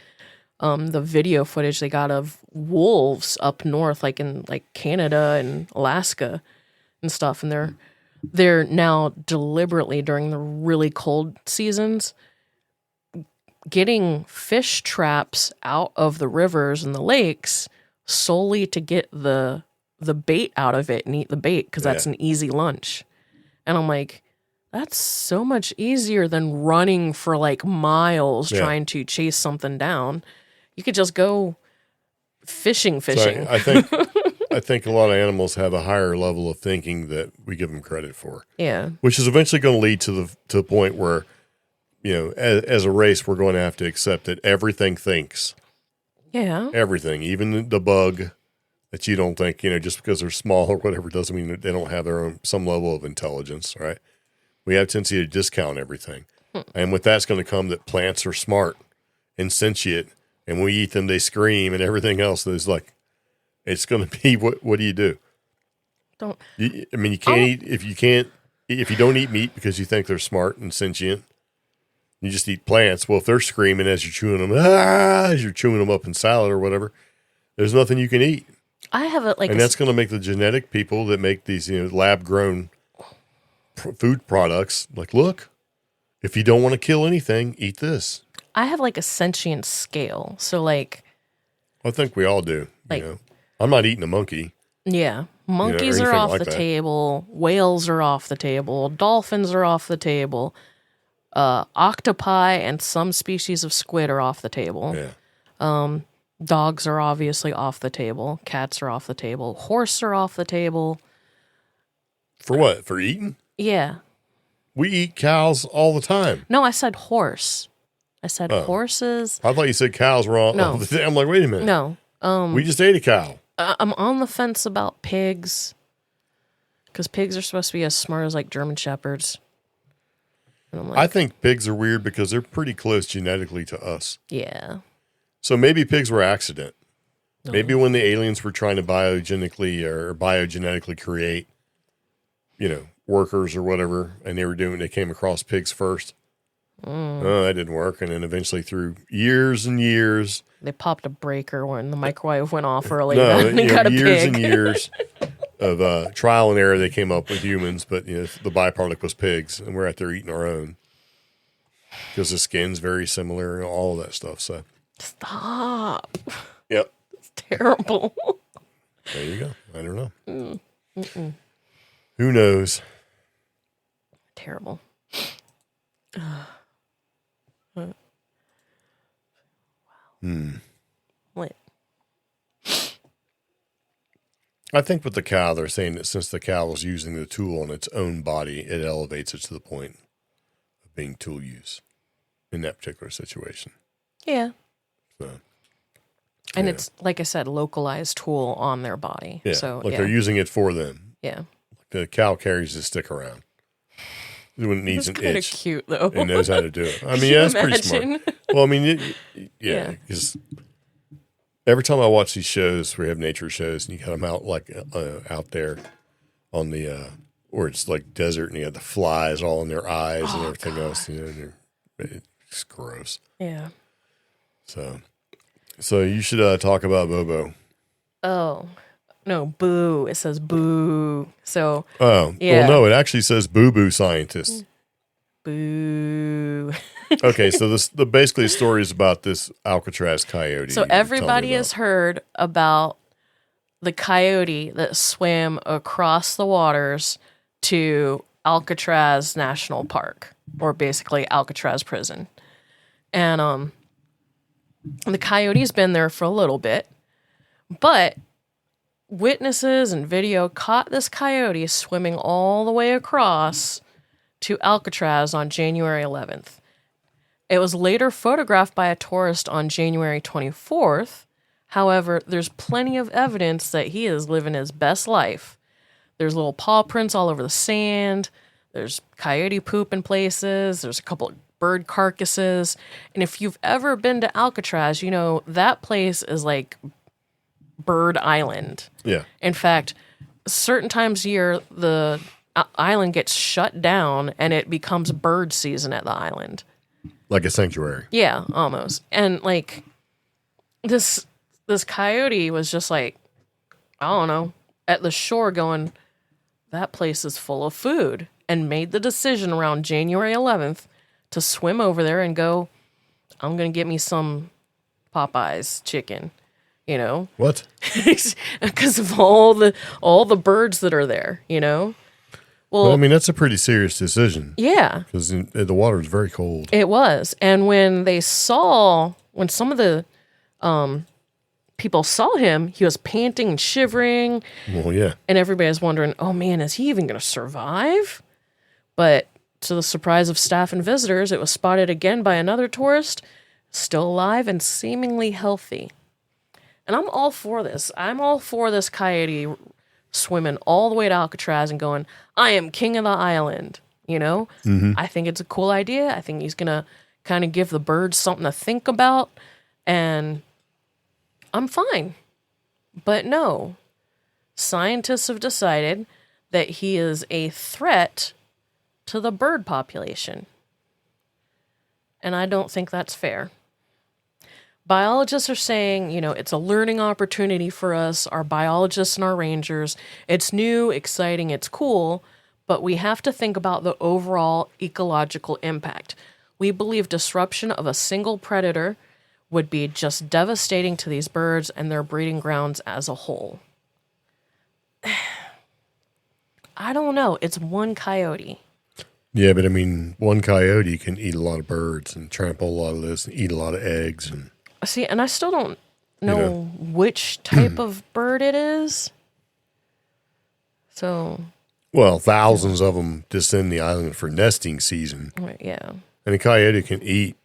the video footage they got of wolves up north, like in Canada and Alaska and stuff, and they're now deliberately during the really cold seasons getting fish traps out of the rivers and the lakes solely to get the bait out of it and eat the bait because that's an easy lunch. And I'm like, that's so much easier than running for like miles trying to chase something down. You could just go fishing. So I think a lot of animals have a higher level of thinking that we give them credit for. Yeah. Which is eventually going to lead to the point where, as a race, we're going to have to accept that everything thinks. Yeah. Everything, even the bug that you don't think, just because they're small or whatever, doesn't mean that they don't have their own, some level of intelligence, right? We have a tendency to discount everything. And with that's going to come that plants are smart and sentient, and when we eat them, they scream and everything else. Is like, it's going to be, what do you do? You can't eat, if you don't eat meat because you think they're smart and sentient, you just eat plants. Well, if they're screaming as you're chewing them, as you're chewing them up in salad or whatever, there's nothing you can eat. I have and that's going to make the genetic people that make these, lab grown food products like, look, if you don't want to kill anything, eat this. I have like a sentient scale. So like, I think we all do. I'm not eating a monkey. Yeah. Monkeys are off the table. Whales are off the table. Dolphins are off the table. Octopi and some species of squid are off the table. Yeah. Dogs are obviously off the table. Cats are off the table. Horse are off the table. For what? For eating? Yeah. We eat cows all the time. No, I said horse. I said horses. I thought you said cows were all the time. I'm like, wait a minute. No. We just ate a cow. I'm on the fence about pigs. Because pigs are supposed to be as smart as like German shepherds. And I'm like, I think pigs are weird because they're pretty close genetically to us. Yeah. So maybe pigs were accident. No. Maybe when the aliens were trying to biogenetically create, workers or whatever, and they came across pigs first. Oh, that didn't work. And then eventually through years and years, they popped a breaker when the microwave went off early. Years and years of trial and error, they came up with humans, but the byproduct was pigs, and we're out there eating our own because the skin's very similar and all of that stuff. So stop. Yep, it's terrible. There you go. I don't know. Who knows? Terrible. What? I think with the cow, they're saying that since the cow is using the tool on its own body, it elevates it to the point of being tool use in that particular situation. Yeah. So, and it's, like I said, localized tool on their body. Yeah. So, they're using it for them. Yeah. The cow carries the stick around. When it needs an itch. It's kind of cute, though. And knows how to do it. I mean, that's pretty smart. Well, I mean, because every time I watch these shows where you have nature shows and you got them out out there on the where it's like desert and you have the flies all in their eyes and everything else, it's gross. Yeah. So you should talk about Bobo. Oh. No, boo. It says boo. So. Oh, yeah. Well, no, it actually says boo-boo scientist. Boo. Okay, so basically the story is about this Alcatraz coyote. So everybody has heard about the coyote that swam across the waters to Alcatraz National Park, or basically Alcatraz Prison. And the coyote's been there for a little bit, but witnesses and video caught this coyote swimming all the way across to Alcatraz on January 11th. It was later photographed by a tourist on January 24th. However, there's plenty of evidence that he is living his best life. There's little paw prints all over the sand. There's coyote poop in places. There's a couple bird carcasses. And if you've ever been to Alcatraz, you know that place is like Bird Island. Yeah. In fact, certain times a year, the island gets shut down and it becomes bird season at the island. Like a sanctuary. Yeah, almost. And like this coyote was just like, I don't know, at the shore going, that place is full of food, and made the decision around January 11th to swim over there and go, I'm going to get me some Popeyes chicken, you know? What? Because of all the birds that are there, you know? Well, I mean, that's a pretty serious decision. Yeah. Because the water is very cold. It was. And when some of the people saw him, he was panting and shivering. Well, yeah. And everybody was wondering, oh man, is he even going to survive? But to the surprise of staff and visitors, it was spotted again by another tourist, still alive and seemingly healthy. And I'm all for this. I'm all for this coyote swimming all the way to Alcatraz and going, I am king of the island. You know? Mm-hmm. I think it's a cool idea. I think he's going to kind of give the birds something to think about. And I'm fine. But no, scientists have decided that he is a threat to the bird population. And I don't think that's fair. Biologists are saying, you know, it's a learning opportunity for us, our biologists and our rangers. It's new, exciting, it's cool, but we have to think about the overall ecological impact. We believe disruption of a single predator would be just devastating to these birds and their breeding grounds as a whole. I don't know. It's one coyote. Yeah, but I mean, one coyote can eat a lot of birds and trample a lot of this and eat a lot of eggs. And see, and I still don't know which type of bird it is. So, well, thousands of them descend the island for nesting season. Yeah. And a coyote can eat,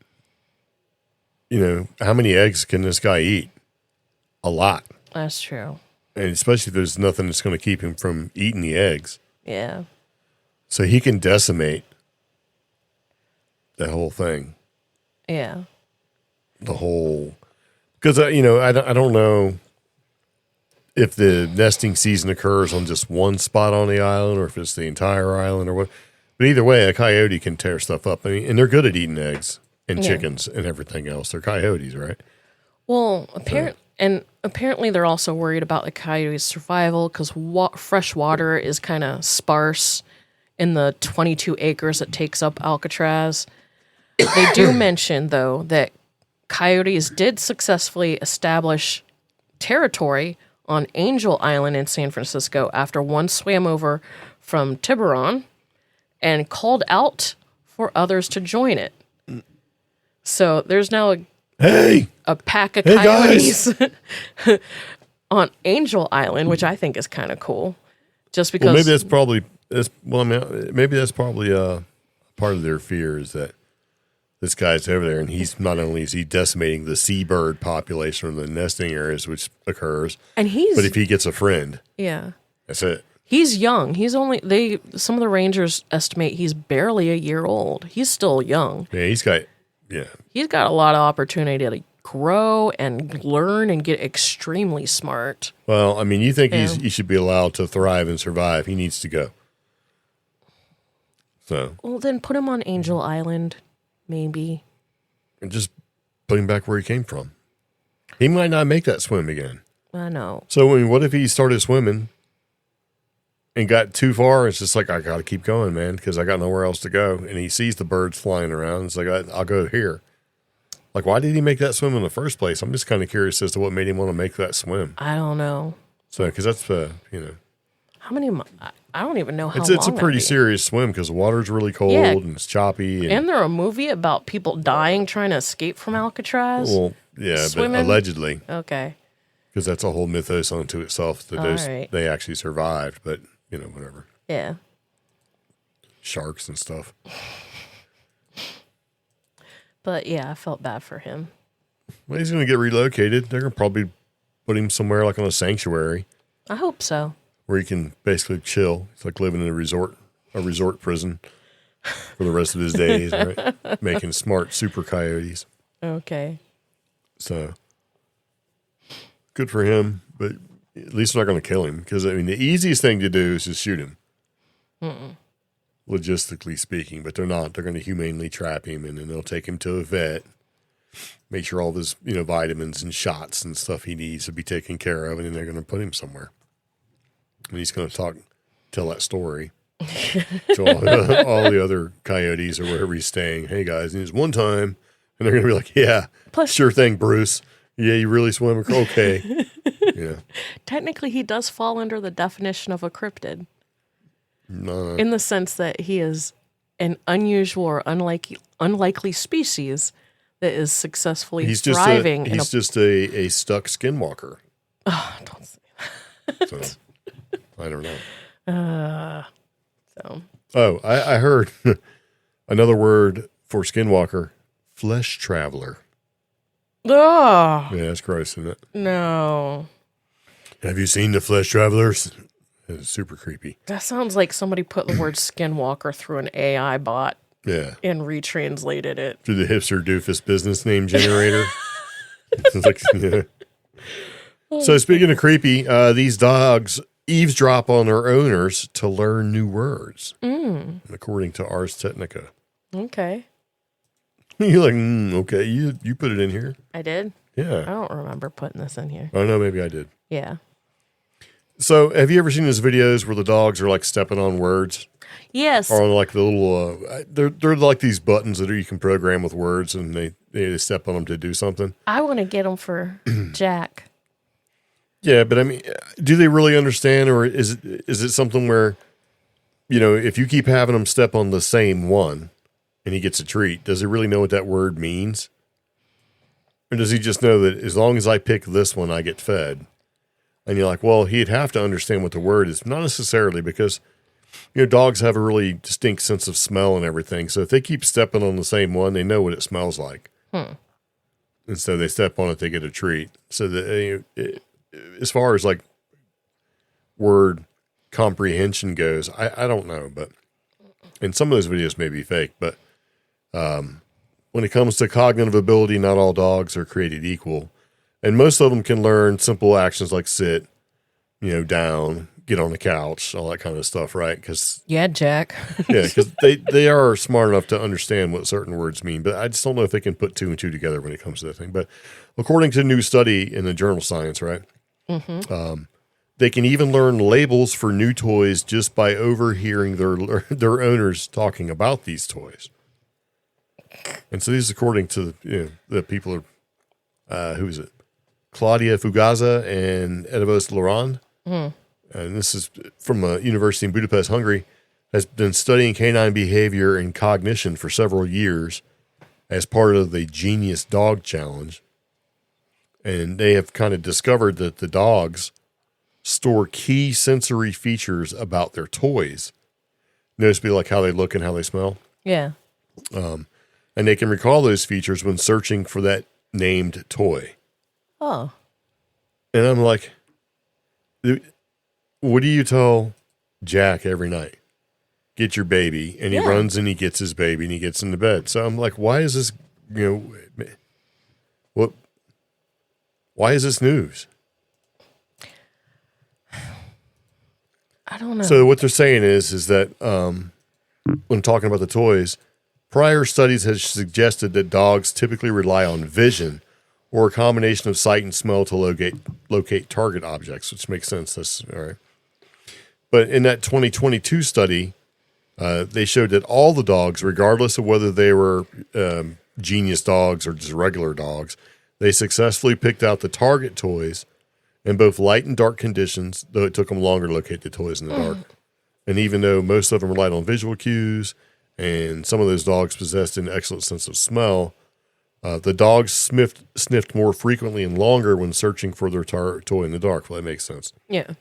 you know, how many eggs can this guy eat? A lot. That's true. And especially if there's nothing that's going to keep him from eating the eggs. Yeah. So he can decimate that whole thing. Yeah. The whole, because, you know, I don't know if the nesting season occurs on just one spot on the island or if it's the entire island or what. But either way, a coyote can tear stuff up. I mean, and they're good at eating eggs and chickens and everything else. They're coyotes, right? Well, apparently they're also worried about the coyote's survival because fresh water is kind of sparse in the 22 acres it takes up Alcatraz. They do mention, though, that coyotes did successfully establish territory on Angel Island in San Francisco after one swam over from Tiburon and called out for others to join it. So there's now a pack of coyotes on Angel Island, which I think is kind of cool. Just because maybe that's probably part of their fear is that this guy's over there, and he's not only is he decimating the seabird population or the nesting areas, which occurs, but if he gets a friend, that's it. He's young. He's only some of the rangers estimate he's barely a year old. He's still young. Yeah, he's got a lot of opportunity to grow and learn and get extremely smart. Well, I mean, you think he should be allowed to thrive and survive? He needs to go. So, well, then put him on Angel Island. Maybe. And just put him back where he came from. He might not make that swim again. I know. So, I mean, what if he started swimming and got too far? It's just like, I got to keep going, man, because I got nowhere else to go. And he sees the birds flying around. It's like, I'll go here. Like, why did he make that swim in the first place? I'm just kind of curious as to what made him want to make that swim. I don't know. So, because that's, how many? I don't even know how long. It's a pretty serious swim because the water's really cold and it's choppy. And there a movie about people dying trying to escape from Alcatraz? Well, yeah, swimming? But allegedly. Okay. Because that's a whole mythos unto itself that they actually survived, but, whatever. Yeah. Sharks and stuff. But, yeah, I felt bad for him. Well, he's going to get relocated. They're going to probably put him somewhere like on a sanctuary. I hope so. Where he can basically chill. It's like living in a resort prison for for the rest of his days, right? Making smart super coyotes. Okay. So good for him, but at least they're not going to kill him because, I mean, the easiest thing to do is just shoot him. Logistically speaking, but they're not. They're going to humanely trap him, and then they'll take him to a vet, make sure all of his, vitamins and shots and stuff he needs to be taken care of, and then they're going to put him somewhere. And he's going to tell that story to all the other coyotes or wherever he's staying. Hey guys, and it's one time, and they're going to be like, yeah, sure thing, Bruce. Yeah, you really swim. Okay. Technically, he does fall under the definition of a cryptid. No. In the sense that he is an unusual or unlikely species that is succsuccessfully thriving. He's just a stuck skinwalker. Oh, don't say that. So, I don't know. So. I heard another word for skinwalker, flesh traveler. Oh. Yeah, that's gross, isn't it? No. Have you seen the flesh travelers? It's super creepy. That sounds like somebody put the word skinwalker through an AI bot. Yeah. And retranslated it. Through the hipster doofus business name generator. It's like, yeah. So speaking of creepy, these dogs eavesdrop on their owners to learn new words, according to Ars Technica. Okay. You're like, okay, you put it in here. I did? Yeah. I don't remember putting this in here. Oh, no, maybe I did. Yeah. So have you ever seen those videos where the dogs are like stepping on words? Yes. Or on like the little, they're like these buttons that you can program with words, and they step on them to do something. I want to get them for Jack. Yeah, but I mean, do they really understand, or is it something where, if you keep having them step on the same one and he gets a treat, does he really know what that word means? Or does he just know that as long as I pick this one, I get fed? And you're like, well, he'd have to understand what the word is. Not necessarily, because, dogs have a really distinct sense of smell and everything. So if they keep stepping on the same one, they know what it smells like. And so they step on it, they get a treat. So as far as like word comprehension goes, I don't know. But, and some of those videos may be fake, but when it comes to cognitive ability, not all dogs are created equal. And most of them can learn simple actions like sit, down, get on the couch, all that kind of stuff, right? Yeah, Jack. Yeah, because they are smart enough to understand what certain words mean. But I just don't know if they can put two and two together when it comes to that thing. But according to a new study in the journal Science, right, they can even learn labels for new toys just by overhearing their owners talking about these toys. And so this is according to the people are, who is it? Claudia Fugaza and Edivos Laurent. And this is from a university in Budapest, Hungary, has been studying canine behavior and cognition for several years as part of the Genius Dog Challenge. And they have kind of discovered that the dogs store key sensory features about their toys. Notice like how they look and how they smell. Yeah. And they can recall those features when searching for that named toy. Oh. And I'm like, what do you tell Jack every night? Get your baby. And he runs and he gets his baby and he gets into bed. So I'm like, why is this, why is this news? I don't know. So what they're saying is that when talking about the toys, prior studies have suggested that dogs typically rely on vision or a combination of sight and smell to locate target objects, which makes sense. That's all right. But in that 2022 study, they showed that all the dogs, regardless of whether they were genius dogs or just regular dogs, they successfully picked out the target toys in both light and dark conditions, though it took them longer to locate the toys in the dark. And even though most of them relied on visual cues, and some of those dogs possessed an excellent sense of smell, the dogs sniffed more frequently and longer when searching for their toy in the dark. Well, that makes sense. Yeah.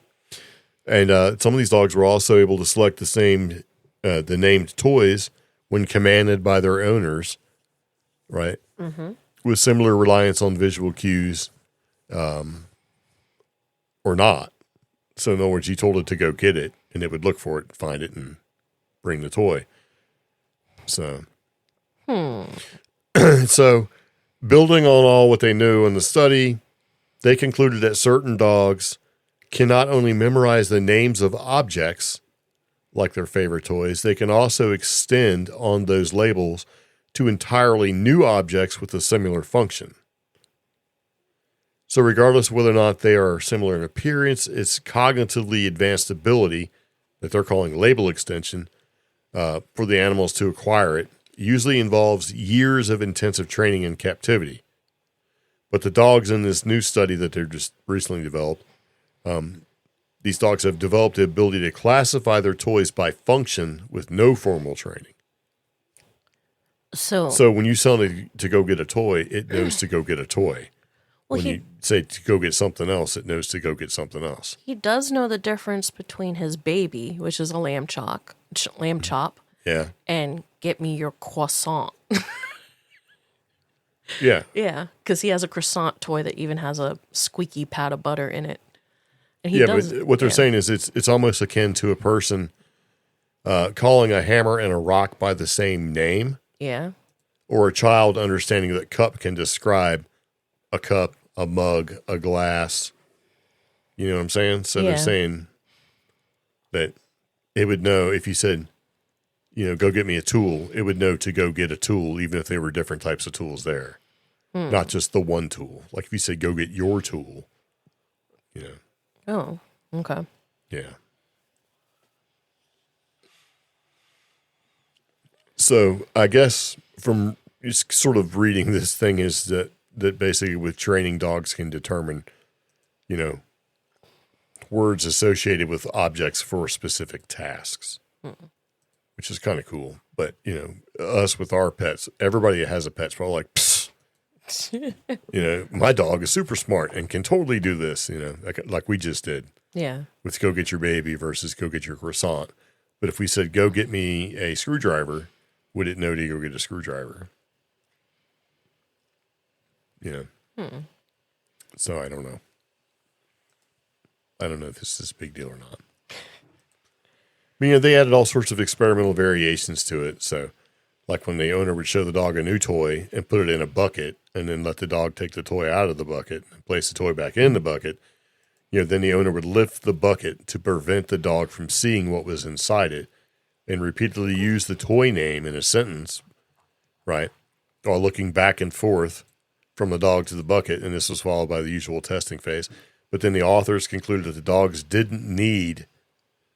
And some of these dogs were also able to select the named toys when commanded by their owners, right? Mm-hmm. With similar reliance on visual cues, or not. So in other words, you told it to go get it, and it would look for it, find it, and bring the toy. So, so building on all what they knew in the study, they concluded that certain dogs can not only memorize the names of objects, like their favorite toys, they can also extend on those labels to entirely new objects with a similar function. So regardless of whether or not they are similar in appearance, it's cognitively advanced ability that they're calling label extension for the animals to acquire it usually involves years of intensive training in captivity. But the dogs in this new study that they're just recently developed, these dogs have developed the ability to classify their toys by function with no formal training. So when you tell it to go get a toy, it knows to go get a toy. Well, when you say to go get something else, it knows to go get something else. He does know the difference between his baby, which is a lamb chop, yeah, and get me your croissant. Yeah. Yeah, because he has a croissant toy that even has a squeaky pat of butter in it. And but what they're saying is it's almost akin to a person calling a hammer and a rock by the same name. Yeah. Or a child understanding that cup can describe a cup, a mug, a glass. You know what I'm saying? So they're saying that it would know if you said, go get me a tool, it would know to go get a tool, even if there were different types of tools there. Not just the one tool. Like if you said, go get your tool, Oh, okay. Yeah. So I guess from just sort of reading this thing is that basically with training, dogs can determine, words associated with objects for specific tasks, which is kind of cool. But, us with our pets, everybody that has a pet's probably like, psst. My dog is super smart and can totally do this, like we just did. Yeah. With go get your baby versus go get your croissant. But if we said, go get me a screwdriver, would it know to go get a screwdriver? So I don't know. I don't know if this is a big deal or not. But, they added all sorts of experimental variations to it. So, like when the owner would show the dog a new toy and put it in a bucket and then let the dog take the toy out of the bucket and place the toy back in the bucket, then the owner would lift the bucket to prevent the dog from seeing what was inside it and repeatedly use the toy name in a sentence, right? While looking back and forth from the dog to the bucket, and this was followed by the usual testing phase. But then the authors concluded that the dogs didn't need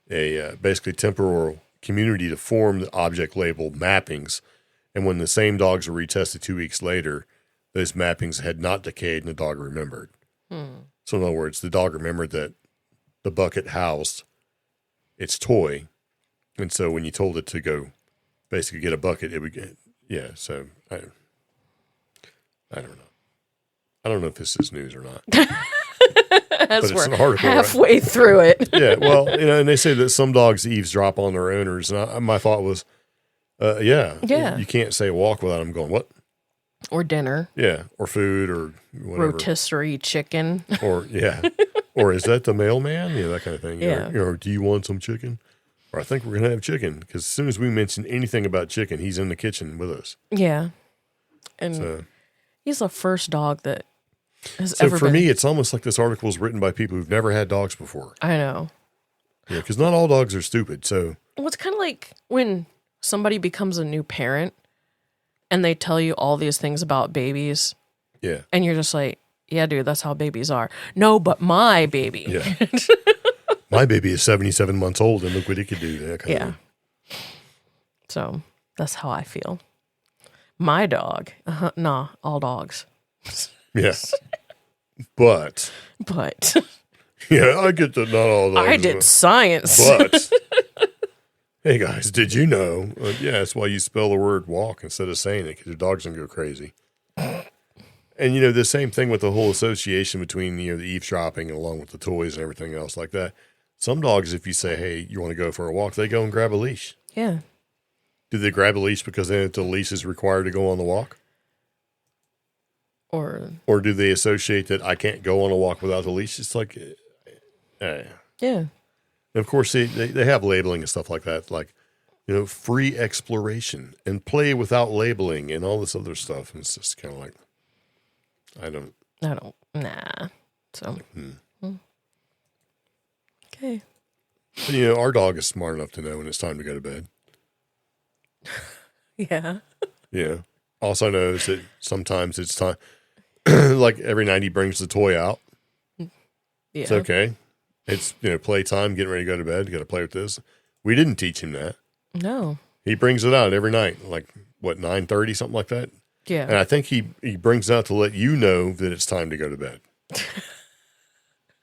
a basically temporal community to form the object label mappings. And when the same dogs were retested 2 weeks later, those mappings had not decayed and the dog remembered. So in other words, the dog remembered that the bucket housed its toy. And so when you told it to go basically get a bucket, it would get, so I don't know. I don't know if this is news or not. As we're halfway through it. Yeah, well, and they say that some dogs eavesdrop on their owners. And my thought was, you can't say walk without them going, what? Or dinner. Yeah, or food or whatever. Rotisserie chicken. Or, or is that the mailman? That kind of thing. Yeah. Or do you want some chicken? Or I think we're going to have chicken. Because as soon as we mention anything about chicken, he's in the kitchen with us. Yeah. And he's the first dog that has so ever for been. me, it's almost like this article is written by people who've never had dogs before. I know. Yeah, because not all dogs are stupid. So well, it's kind of like when somebody becomes a new parent and they tell you all these things about babies. Yeah. And you're just like, yeah, dude, that's how babies are. No, but my baby. Yeah. My baby is 77 months old and look what it could do. That kind of thing. So that's how I feel. My dog. Nah, all dogs. Yes. But. Yeah, I get that not all dogs. I did science. But. Hey guys, did you know? That's why you spell the word walk instead of saying it, because your dog's going to go crazy. And, the same thing with the whole association between, the eavesdropping along with the toys and everything else like that. Some dogs, if you say, hey, you want to go for a walk, they go and grab a leash. Yeah. Do they grab a leash because then the leash is required to go on the walk? Or do they associate that I can't go on a walk without the leash? It's like, Yeah. And of course, they have labeling and stuff like that. Like free exploration and play without labeling and all this other stuff. And it's just kind of like, nah. So, okay. But, our dog is smart enough to know when it's time to go to bed. Yeah. Yeah. Also knows that sometimes it's time, like every night he brings the toy out. Yeah. It's okay. It's, playtime, getting ready to go to bed. You got to play with this. We didn't teach him that. No. He brings it out every night, like, 9:30, something like that? Yeah. And I think he brings it out to let you know that it's time to go to bed.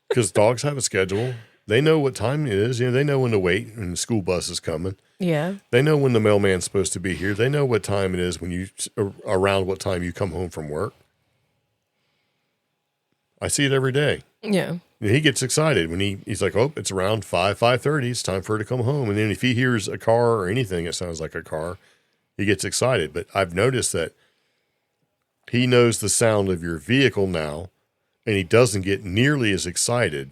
Because dogs have a schedule. They know what time it is. They know when to wait when the school bus is coming. Yeah. They know when the mailman's supposed to be here. They know what time it is around what time you come home from work. I see it every day. Yeah. He gets excited when he's like, oh, it's around 5:30. It's time for her to come home. And then if he hears a car or anything that sounds like a car, he gets excited. But I've noticed that he knows the sound of your vehicle now, and he doesn't get nearly as excited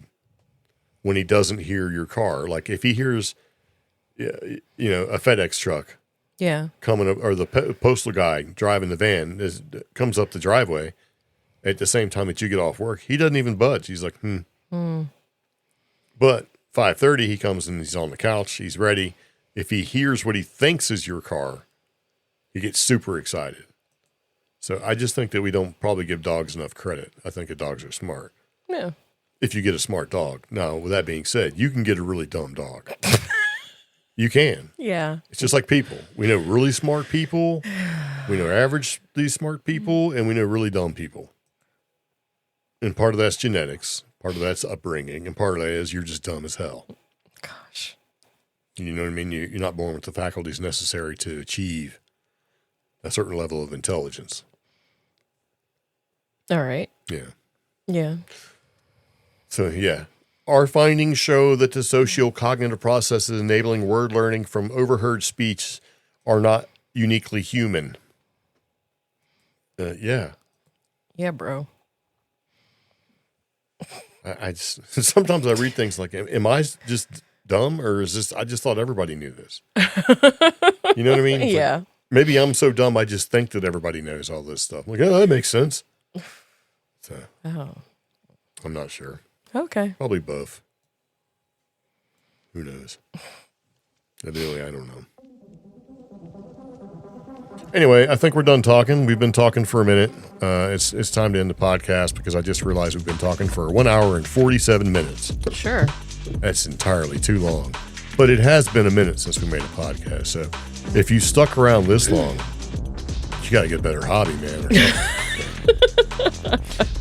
when he doesn't hear your car. Like if he hears, a FedEx truck coming up, or the postal guy driving the van comes up the driveway at the same time that you get off work, he doesn't even budge. He's like, But 5:30, he comes and he's on the couch. He's ready. If he hears what he thinks is your car, he gets super excited. So I just think that we don't probably give dogs enough credit. I think that dogs are smart. Yeah. If you get a smart dog. Now, with that being said, you can get a really dumb dog. You can. Yeah. It's just like people. We know really smart people. We know averagely smart people, and we know really dumb people. And part of that's genetics. Part of that's upbringing. And part of that is you're just dumb as hell. Gosh. You know what I mean? You're not born with the faculties necessary to achieve a certain level of intelligence. All right. Yeah. Yeah. So, yeah. Our findings show that the socio-cognitive processes enabling word learning from overheard speech are not uniquely human. Yeah. Yeah, bro. I just, sometimes I read things like, am I just dumb, or is this, I just thought everybody knew this. You know what I mean? It's Yeah. like, maybe I'm so dumb I just think that everybody knows all this stuff. I'm like, oh, that makes sense. So, I'm not sure. Okay. Probably both. Who knows? Really, I don't know. Anyway, I think we're done talking. We've been talking for a minute. It's time to end the podcast because I just realized we've been talking for 1 hour and 47 minutes. Sure. That's entirely too long. But it has been a minute since we made a podcast. So if you stuck around this long, you got to get a better hobby, man. Or something.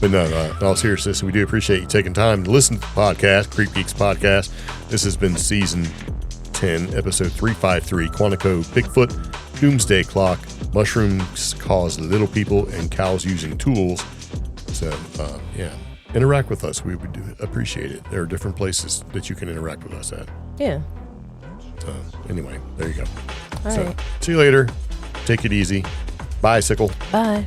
But no, in all seriousness, we do appreciate you taking time to listen to the podcast, CreepGeeks Podcast. This has been season 10, episode 353, Quantico Bigfoot, Doomsday Clock, Mushrooms Cause Little People, and Cows Using Tools. So, yeah, interact with us. We would appreciate it. There are different places that you can interact with us at. Yeah. So, anyway, there you go. All right. See you later. Take it easy. Bye, Sickle. Bye.